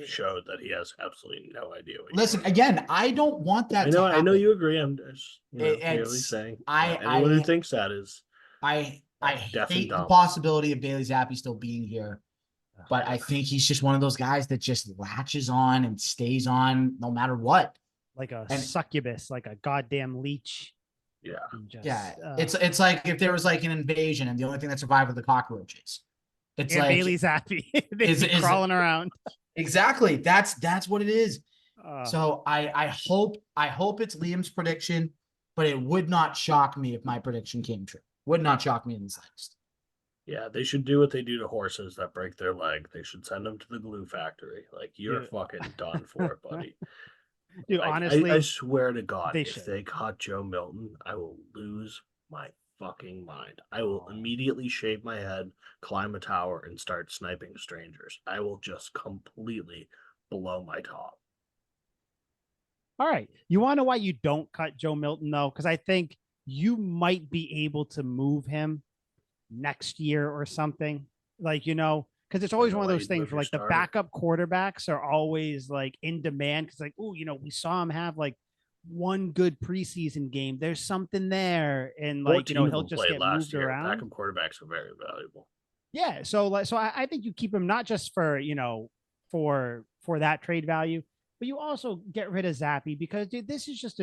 showed that he has absolutely no idea. Listen, again, I don't want that to happen. I know you agree. I'm just merely saying. Anyone who thinks that is. I hate the possibility of Bailey Zappi still being here, but I think he's just one of those guys that just latches on and stays on no matter what. Like a succubus, like a goddamn leech. Yeah. It's like if there was like an invasion and the only thing that survived were the cockroaches. It's like Bailey's happy. Is crawling around. Exactly. That's what it is. So I hope it's Liam's prediction, but it would not shock me if my prediction came true. Would not shock me in the slightest. Yeah, they should do what they do to horses that break their leg. They should send them to the glue factory. Like, you're fucking done for it, buddy. Dude, honestly, I swear to God, if they caught Joe Milton, I will lose my fucking mind. I will immediately shave my head, climb a tower, and start sniping strangers. I will just completely blow my top. All right. You want to know why you don't cut Joe Milton, though? Because I think you might be able to move him next year or something. Like, because it's always one of those things where, like, the backup quarterbacks are always, like, in demand. Because, like, we saw him have, like, one good preseason game. There's something there, and 14 he'll of them just played get last moved year. around. Backup quarterbacks are very valuable. Yeah, so I think you keep him not just for for that trade value, but you also get rid of Zappy because dude, this is just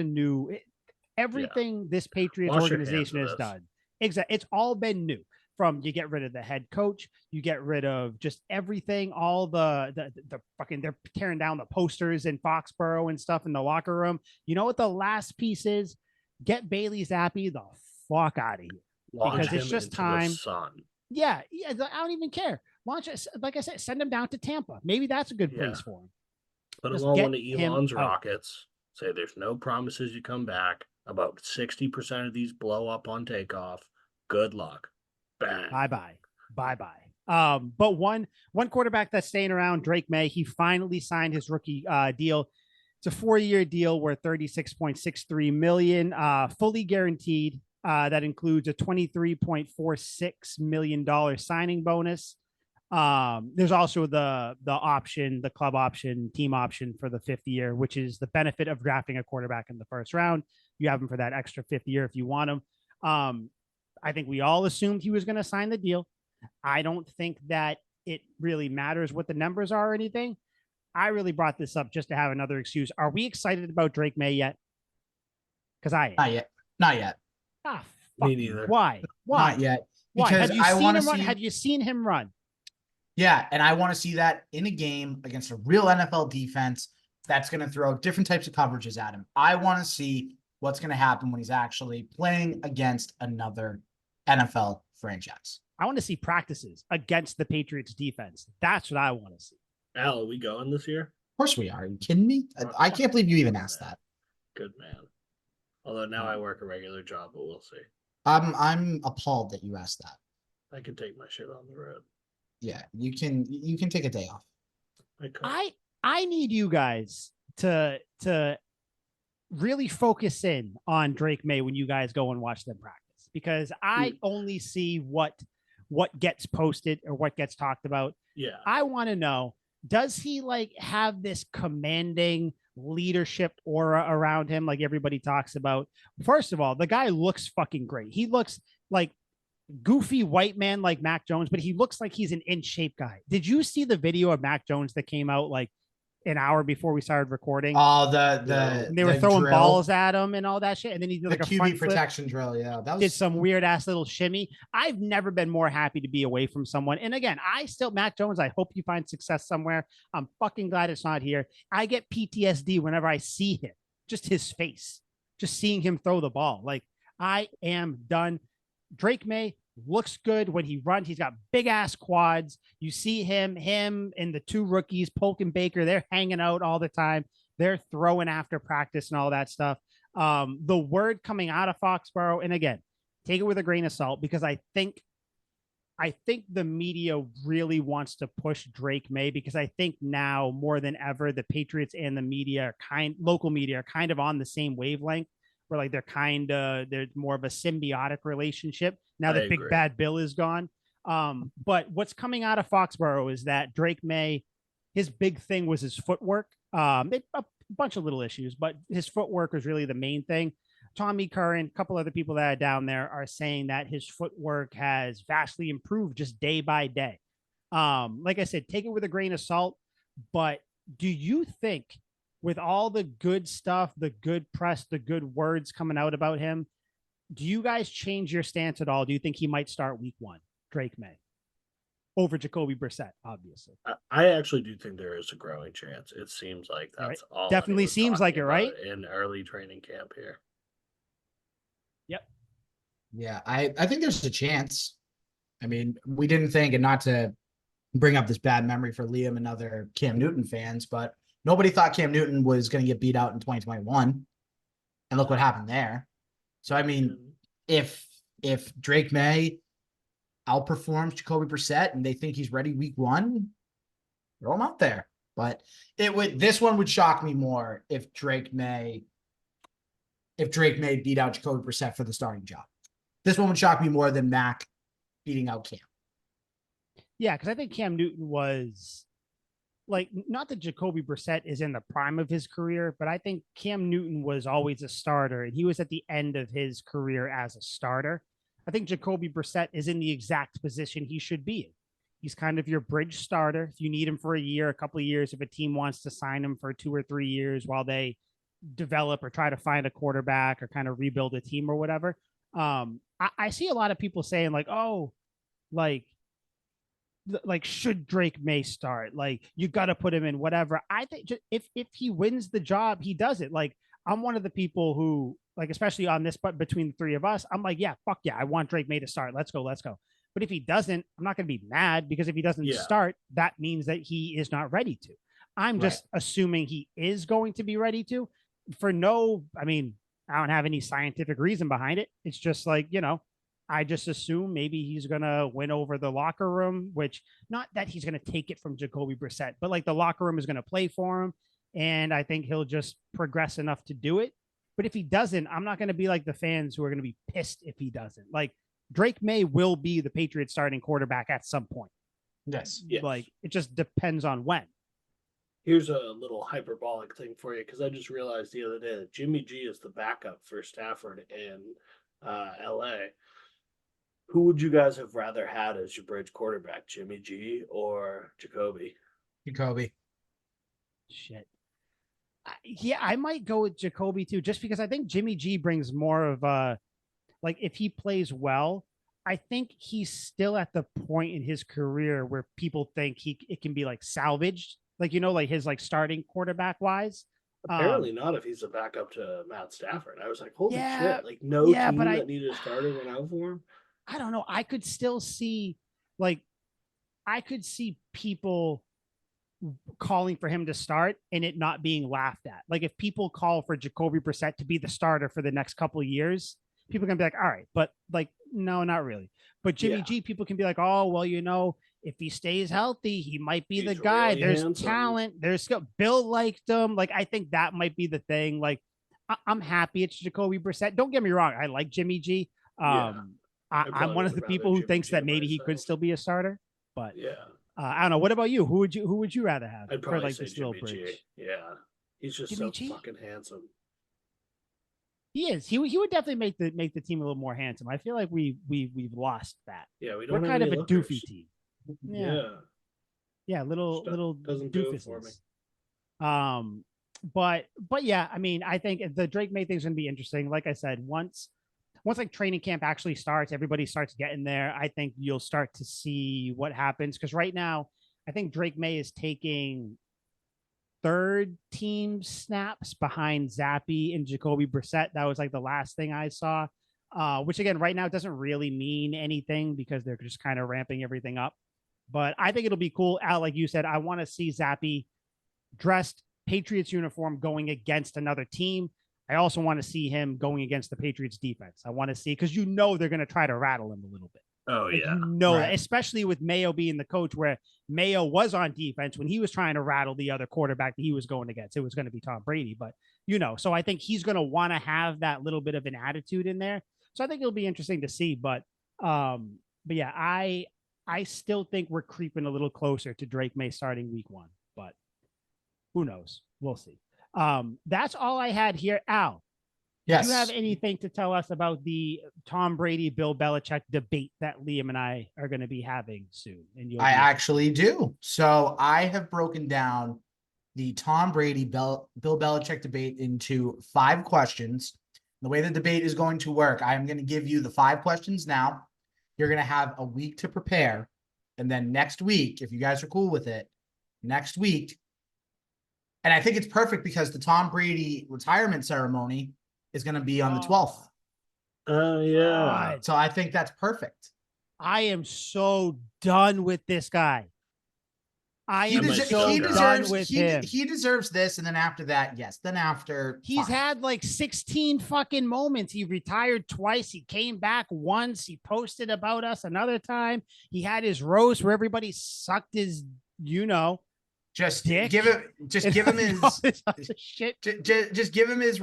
everything this Patriots Wash your hands organization of has this. done. Exactly, it's all been new. From you get rid of the head coach, you get rid of just everything, all the fucking they're tearing down the posters in Foxborough and stuff in the locker room. You know what the last piece is? Get Bailey Zappi the fuck out of here. Launch Because it's him just into time. the sun. Yeah, I don't even care. Launch it, like I said, send him down to Tampa. Maybe that's a good place for him. Put him Just on get one of him Elon's out. rockets. Say there's no promises you come back. About 60% of these blow up on takeoff. Good luck. Bang. Bye. But one quarterback that's staying around, Drake Maye, he finally signed his rookie deal. It's a 4-year deal worth $36.63 million, fully guaranteed. That includes a $23.46 million signing bonus. There's also the option, the club option, team option for the 5th year, which is the benefit of drafting a quarterback in the first round. You have him for that extra 5th year if you want him. I think we all assumed he was going to sign the deal. I don't think that it really matters what the numbers are or anything. I really brought this up just to have another excuse. Are we excited about Drake Maye yet? Because I am. Not yet. Ah, Me neither. Why? Not yet. Why? Because Have you seen him run? Have you seen him run? Yeah, and I want to see that in a game against a real NFL defense that's going to throw different types of coverages at him. I want to see what's going to happen when he's actually playing against another NFL franchise. I want to see practices against the Patriots defense. That's what I want to see. Al, are we going this year? Of course we are. Are you kidding me? I can't believe you even asked that. Good man. Although now I work a regular job, but we'll see. I'm appalled that you asked that. I can take my shit on the road. Yeah, you can take a day off. I need you guys to really focus in on Drake Maye when you guys go and watch them practice, because I only see what gets posted or what gets talked about. Yeah. I want to know, does he have this commanding leadership aura around him like everybody talks about? First of all, the guy looks fucking great. He looks like goofy white man like Mac Jones, but he looks like he's an in shape guy. Did you see the video of Mac Jones that came out an hour before we started recording? Oh, they were throwing drill. balls at him and all that shit, and then he did the a QB front protection flip, drill. Yeah, that did some weird ass little shimmy. I've never been more happy to be away from someone. And again, Mac Jones, I hope you find success somewhere. I'm fucking glad it's not here. I get PTSD whenever I see him, just his face, just seeing him throw the ball. I am done. Drake Maye looks good when he runs. He's got big ass quads. You see him and the 2 rookies, Polk and Baker, they're hanging out all the time. They're throwing after practice and all that stuff. The word coming out of Foxborough, and again, take it with a grain of salt, because I think the media really wants to push Drake Maye, because I think now more than ever, the Patriots and the media local media are kind of on the same wavelength, where there's more of a symbiotic relationship now that Big Bad Bill is gone. But what's coming out of Foxborough is that Drake Maye, his big thing was his footwork. A bunch of little issues, but his footwork was really the main thing. Tommy Curran, a couple other people that are down there are saying that his footwork has vastly improved just day by day. Like I said, take it with a grain of salt. But do you think, with all the good stuff, the good press, the good words coming out about him, do you guys change your stance at all? Do you think he might start week 1, Drake Maye, over Jacoby Brissett, obviously? I actually do think there is a growing chance. It seems like that's all. Definitely seems like it, right? In early training camp here. Yep. Yeah, I think there's a chance. I mean, we didn't think, and not to bring up this bad memory for Liam and other Cam Newton fans, but nobody thought Cam Newton was going to get beat out in 2021. And look what happened there. So, I mean, if Drake Maye outperforms Jacoby Brissett and they think he's ready week 1, throw him out there. But this one would shock me more if Drake Maye beat out Jacoby Brissett for the starting job. This one would shock me more than Mac beating out Cam. Yeah, because I think Cam Newton was like, not that Jacoby Brissett is in the prime of his career, but I think Cam Newton was always a starter, and he was at the end of his career as a starter. I think Jacoby Brissett is in the exact position he should be in. He's kind of your bridge starter. If you need him for a year, a couple of years, if a team wants to sign him for 2 or 3 years while they develop or try to find a quarterback or kind of rebuild a team or whatever. I see a lot of people saying like, oh, like should Drake May start? Like, you got to put him in whatever. I think if he wins the job, he does it. Like, I'm one of the people who, like, especially on this, but between the three of us, I'm like, yeah, fuck yeah, I want Drake May to start. Let's go. But if he doesn't, I'm not going to be mad, because if he doesn't start, that means that he is not ready to. I'm just assuming he is going to be ready to. I don't have any scientific reason behind it. It's just like, I just assume maybe he's going to win over the locker room, which, not that he's going to take it from Jacoby Brissett, but like the locker room is going to play for him. And I think he'll just progress enough to do it. But if he doesn't, I'm not going to be like the fans who are going to be pissed if he doesn't. Like, Drake May will be the Patriots starting quarterback at some point. Yes. Like, it just depends on when. Here's a little hyperbolic thing for you, because I just realized the other day that Jimmy G is the backup for Stafford in LA. Who would you guys have rather had as your bridge quarterback, Jimmy G or Jacoby? Jacoby. Shit. I might go with Jacoby too, just because I think Jimmy G brings more of a, like, if he plays well, I think he's still at the point in his career where people think it can be like salvaged, like, like his like starting quarterback wise. Apparently not if he's a backup to Matt Stafford. I was like, holy shit, like team that needed a starter went out for him. I don't know. I could still see, like, I could see people calling for him to start and it not being laughed at. Like, if people call for Jacoby Brissett to be the starter for the next couple of years, people are gonna be like, all right, but like, no, not really. But Jimmy G, people can be like, oh, well, if he stays healthy, he might be the guy. Really there's handsome. Talent. There's skill. Bill liked him. Like, I think that might be the thing. Like, I'm happy it's Jacoby Brissett. Don't get me wrong. I like Jimmy G. I'm one of the people who thinks that maybe he could still be a starter. But I don't know. What about you? Who would you rather have? I'd probably for, like, say this little Jimmy bridge? G. Yeah, he's just Jimmy so fucking handsome. He is. He would definitely make the team a little more handsome. I feel like we've lost that. Yeah, we're kind of a doofy team. Yeah, little doesn't do it for me. But yeah, I mean, I think the Drake May thing's gonna be interesting. Like I said, once like training camp actually starts, everybody starts getting there, I think you'll start to see what happens. Because right now, I think Drake May is taking third team snaps behind Zappy and Jacoby Brissett. That was like the last thing I saw, which again, right now, it doesn't really mean anything because they're just kind of ramping everything up. But I think it'll be cool. Al, like you said, I want to see Zappy dressed Patriots uniform going against another team. I also want to see him going against the Patriots defense. I want to see, because they're going to try to rattle him a little bit. Oh, like, yeah. That, especially with Mayo being the coach, where Mayo was on defense when he was trying to rattle the other quarterback that he was going against. It was going to be Tom Brady, but so I think he's going to want to have that little bit of an attitude in there. So I think it'll be interesting to see. But yeah, I still think we're creeping a little closer to Drake May starting week 1, but who knows? We'll see. That's all I had here. Al, yes. Do you have anything to tell us about the Tom Brady, Bill Belichick debate that Liam and I are going to be having soon? And I actually do. So I have broken down the Tom Brady, Bill Belichick debate into 5 questions. The way the debate is going to work, I'm going to give you the 5 questions now. You're going to have a week to prepare. And then next week, if you guys are cool with it, next week, and I think it's perfect because the Tom Brady retirement ceremony is going to be on the 12th. Oh, yeah. So I think that's perfect. I am so done with this guy. He deserves this. And then after that, yes. Then after. He's had like 16 fucking moments. He retired twice. He came back once. He posted about us another time. He had his roast where everybody sucked his, Just dick. give him his shit. Just give him his.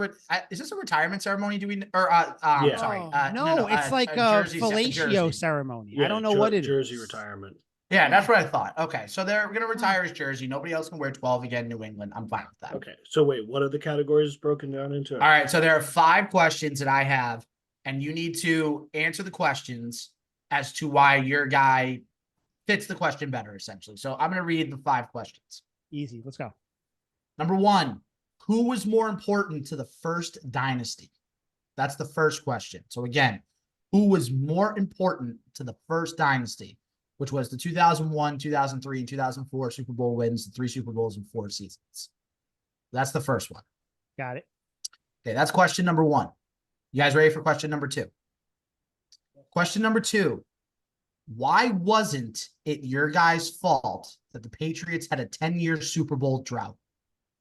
Is this a retirement ceremony? Do we? Or sorry. No, it's like a fellatio ceremony. I don't know what it is. Jersey retirement. Yeah, that's what I thought. Okay, so they're gonna retire his jersey. Nobody else can wear 12 again. New England. I'm fine with that. Okay. So wait, what are the categories broken down into? All right, so there are 5 questions that I have, and you need to answer the questions as to why your guy fits the question better, essentially. So I'm gonna read the 5 questions. Easy. Let's go. Number 1, who was more important to the first dynasty? That's the first question. So again, who was more important to the first dynasty, which was the 2001, 2003, and 2004 Super Bowl wins, the 3 Super Bowls in 4 seasons. That's the first one. Got it. Okay, that's question number 1. You guys ready for question number 2? Question number 2. Why wasn't it your guys' fault that the Patriots had a 10-year Super Bowl drought?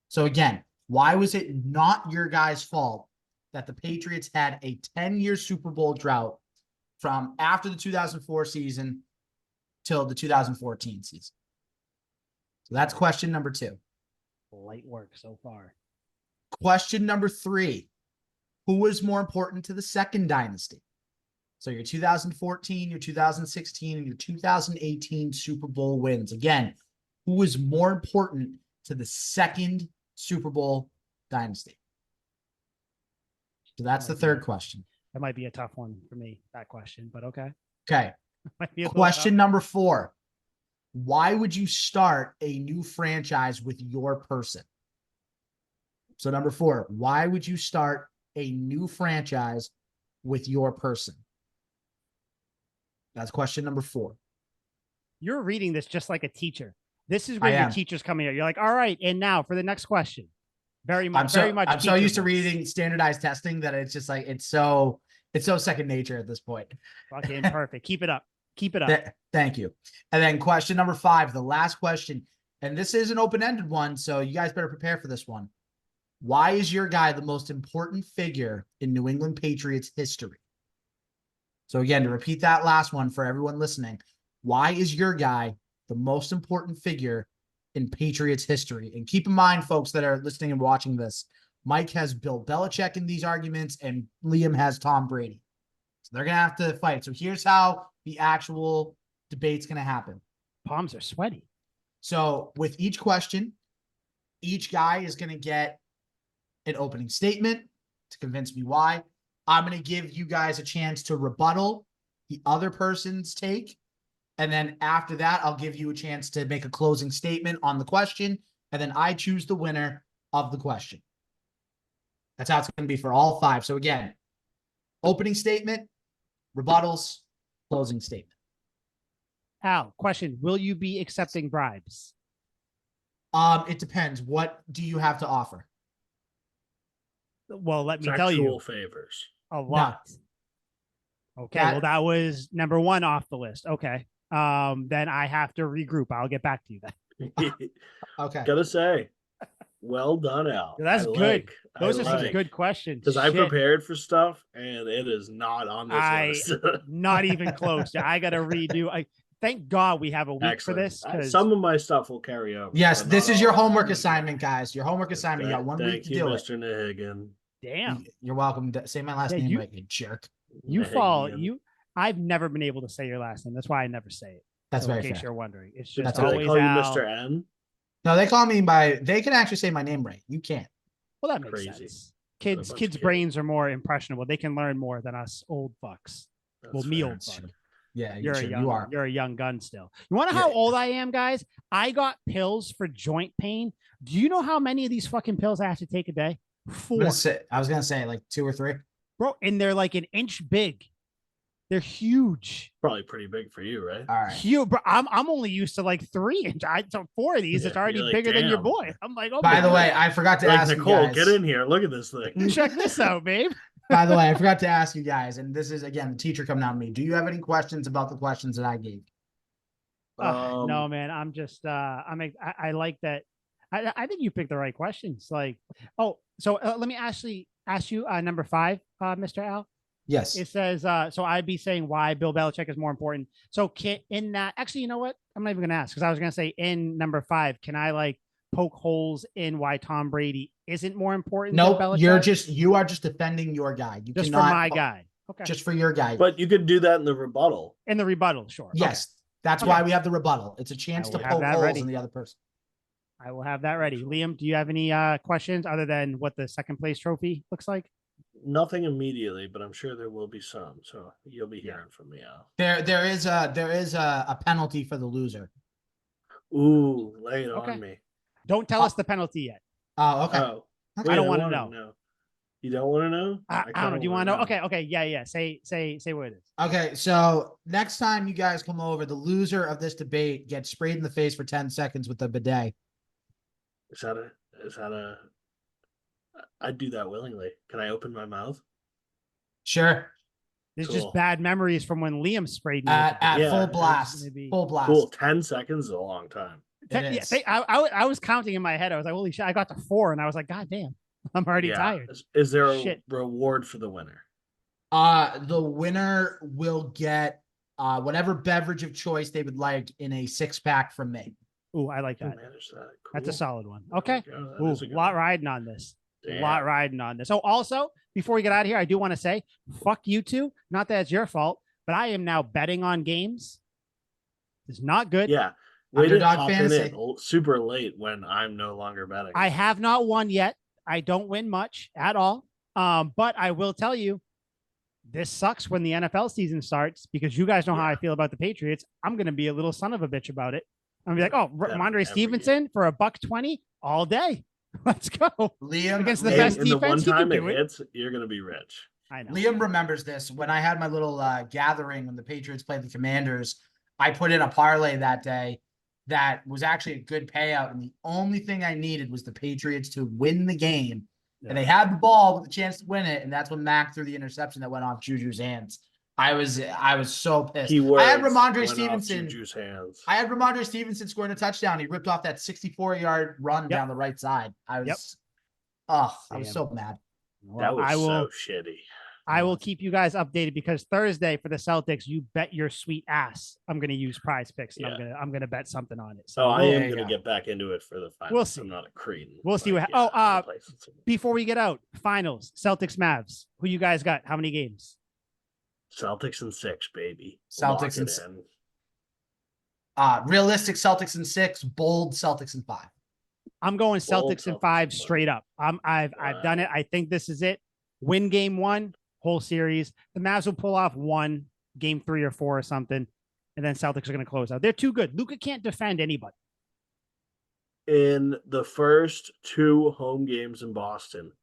So again, why was it not your guys' fault that the Patriots had a 10-year Super Bowl drought from after the 2004 season till the 2014 season? So that's question number 2. Light work so far. Question number 3. Who was more important to the second dynasty? So your 2014, your 2016, and your 2018 Super Bowl wins. Again, who was more important to the second Super Bowl dynasty? So that's the third question. That might be a tough one for me, that question, but okay. Okay. Might be a little Question tough. number 4. Why would you start a new franchise with your person? So number 4, why would you start a new franchise with your person? That's question number 4. You're reading this just like a teacher. This is I when your am. teacher's coming here. You're like, all right, and now for the next question. Very much, I'm so, very much. I'm so teacher used to voice. reading standardized testing that it's just like it's so second nature at this point. Fucking perfect. Keep it up. Keep it up. Thank you. And then question number 5, the last question, and this is an open-ended one, so you guys better prepare for this one. Why is your guy the most important figure in New England Patriots history? So again, to repeat that last one for everyone listening, why is your guy the most important figure in Patriots history? And keep in mind, folks that are listening and watching this, Mike has Bill Belichick in these arguments and Liam has Tom Brady. So they're going to have to fight. So here's how the actual debate's going to happen. Palms are sweaty. So with each question, each guy is going to get an opening statement to convince me why. I'm going to give you guys a chance to rebuttal the other person's take. And then after that, I'll give you a chance to make a closing statement on the question. And then I choose the winner of the question. That's how it's going to be for all 5. So again, opening statement, rebuttals, closing statement. Al, question. Will you be accepting bribes? It depends. What do you have to offer? Well, let me tell you. Favors. A lot. Okay. That- well, that was number 1 off the list. Okay. Then I have to regroup. I'll get back to you then. Okay. Gotta say, well done, Al. That's good. Those are some like. good questions. Because I Shit. prepared for stuff and it is not on this list. Not even close. I got to redo. Thank God we have a week Excellent. for this. 'Cause Some of my stuff will carry over. Yes, but this not is your all. homework assignment, guys. Your homework assignment. You got 1 week Thank to you, do it. Mr. Nahigan. damn, You're welcome. Say my last Yeah, name you- right, you jerk. you fall. Nahigian. I've never been able to say your last name. That's why I never say it. That's So in very case fair. you're wondering, it's Do just That's they always call you Al. Mr. N? No, they can actually say my name right. You can't. Well, that makes Crazy. sense. Kids, bunch kids' of kids. brains are more impressionable. They can learn more than us old fucks. That's Well, me fair. old That's fuck. true. Yeah, You're a you young, are. you're a young gun still. You want to know how Yeah. old I am, guys? I got pills for joint pain. Do you know how many of these fucking pills I have to take a day? 4, I was gonna say like 2 or 3. bro, and they're like an inch big. They're huge. Probably pretty big for you, right? All right. Huge, bro. I'm only used to like 3 inch. I so 4 of these. Yeah, It's already you're like, bigger than your damn. boy. I'm like, oh By my the God. way, I forgot to Like, ask Nicole, you guys. get in here. Look at this thing. check this out, babe. By the way, I forgot to ask you guys, and this is again the teacher coming out to me. Do you have any questions about the questions that I gave? No, man. I'm just I like that. I think you picked the right questions. Like, oh, so let me actually ask you number 5, Mr. Al. Yes. It says, so I'd be saying why Bill Belichick is more important. So in that, actually, you know what? I'm not even going to ask because I was going to say in number 5, can I like poke holes in why Tom Brady isn't more important? than Nope. Belichick? You are just defending your guy. You Just for cannot, my guy. Okay. Just for your guy. But you could do that in the rebuttal. In the rebuttal, sure. Yes. That's why we have the rebuttal. It's a chance to will have poke that holes ready. in the other person. I will have that ready. Liam, do you have any questions other than what the second place trophy looks like? Nothing immediately, but I'm sure there will be some. So you'll be hearing from me, Al. There is a penalty for the loser. Ooh, lay it Okay. on me. Don't tell us the penalty yet. Oh, okay. Oh, I don't want wanna to know. You don't want to know? I don't know. Do you want to know? Okay. Yeah. Say what it is. Okay, so next time you guys come over, the loser of this debate gets sprayed in the face for 10 seconds with a bidet. Is that a? I'd do that willingly. Can I open my mouth? Sure. There's Cool. just bad memories from when Liam sprayed me. At Yeah, full blast. Full blast. Cool. 10 seconds is a long time. I was counting in my head. I was like, holy shit, I got to 4. And I was like, God damn, I'm already tired. Is there a Shit. reward for the winner? The winner will get whatever beverage of choice they would like in a 6-pack from me. Ooh, I like Can that. manage that. Cool. That's a solid one. Okay. That Ooh, is a good lot one. riding on this. Damn. Lot riding on this. Oh, also, before we get out of here, I do want to say, fuck you two. Not that it's your fault, but I am now betting on games. It's not good. Yeah. Way to Underdog hop in fantasy. it super late when I'm no longer betting. I have not won yet. I don't win much at all. But I will tell you, this sucks when the NFL season starts because you guys know how I feel about the Patriots. I'm going to be a little son of a bitch about it. I'm going to be like, oh, Ramondre Stevenson for $120 all day. Let's go. Liam Against the best in the one defense, he time can it do it. hits, you're gonna be rich. I know. Liam remembers this. When I had my little gathering when the Patriots played the Commanders, I put in a parlay that day that was actually a good payout. And the only thing I needed was the Patriots to win the game. Yeah. And they had the ball with a chance to win it. And that's when Mac threw the interception that went off Juju's hands. I was so pissed. I had Ramondre Stevenson. Juju's hands. I had Ramondre Stevenson scoring a touchdown. He ripped off that 64-yard run down the right side. I was so mad. That was so shitty. I will keep you guys updated because Thursday for the Celtics, you bet your sweet ass. I'm going to use Prize Picks and I'm going to bet something on it. So I am going to get back into it for the finals. We'll see. I'm not a cretin. We'll see what. Before we get out, finals, Celtics, Mavs. Who you guys got? How many games? Celtics in 6, baby. Celtics in 6. Realistic Celtics in 6. Bold Celtics in 5. I'm going Celtics in 5 straight up. I've done it. I think this is it. Win game 1, whole series. The Mavs will pull off 1, game 3 or 4 or something, and then Celtics are going to close out. They're too good. Luka can't defend anybody. In the first 2 home games in Boston,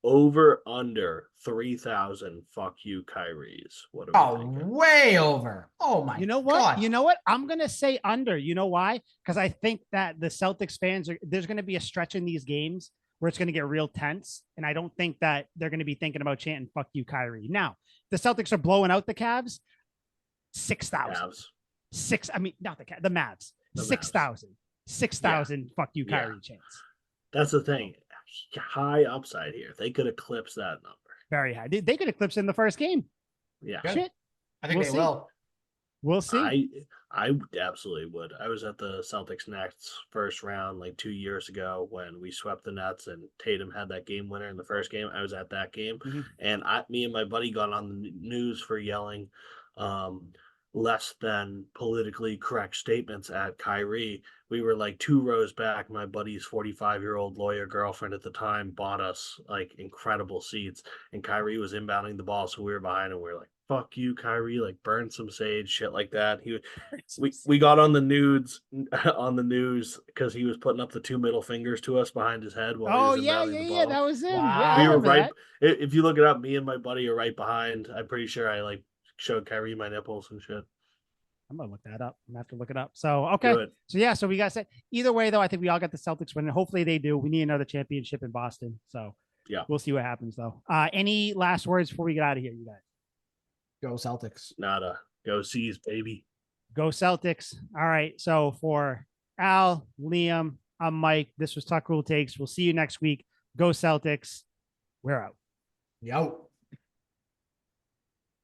over under 3,000 fuck you Kyrie's. What are we thinking? Way over. Oh my. You know what? God. You know what? I'm gonna say under. You know why? Because I think that the Celtics fans there's gonna be a stretch in these games where it's gonna get real tense, and I don't think that they're gonna be thinking about chanting "fuck you, Kyrie." Now the Celtics are blowing out the Cavs. 6,000. 6. I mean, not the Mavs. 6,000. 6,000. Fuck you, Kyrie chance. That's the thing. High upside here. They could eclipse that number. Very high. They could eclipse in the first game. Yeah. Shit. I think they will. We'll see. I absolutely would. I was at the Celtics Nets first round like 2 years ago when we swept the Nets and Tatum had that game winner in the first game. I was at that game, and me and my buddy got on the news for yelling less than politically correct statements at Kyrie. We were like 2 rows back. My buddy's 45-year-old lawyer girlfriend at the time bought us like incredible seats, and Kyrie was inbounding the ball, so we were behind him. We were like, "Fuck you, Kyrie!" Like burn some sage, shit like that. We got on the news because he was putting up the 2 middle fingers to us behind his head while he was inbounding the ball. That was him. Wow. Yeah, we were right. If you look it up, me and my buddy are right behind. I'm pretty sure I like showed Kyrie my nipples and shit. I'm gonna look that up. I'm gonna have to look it up. So okay. So we got said either way though. I think we all got the Celtics winning. Hopefully they do. We need another championship in Boston. So we'll see what happens though. Any last words before we get out of here, you guys? Go Celtics. Nada. Go C's, baby. Go Celtics. All right. So for Al, Liam, I'm Mike. This was Tuck Rule Takes. We'll see you next week. Go Celtics. We're out. Yo.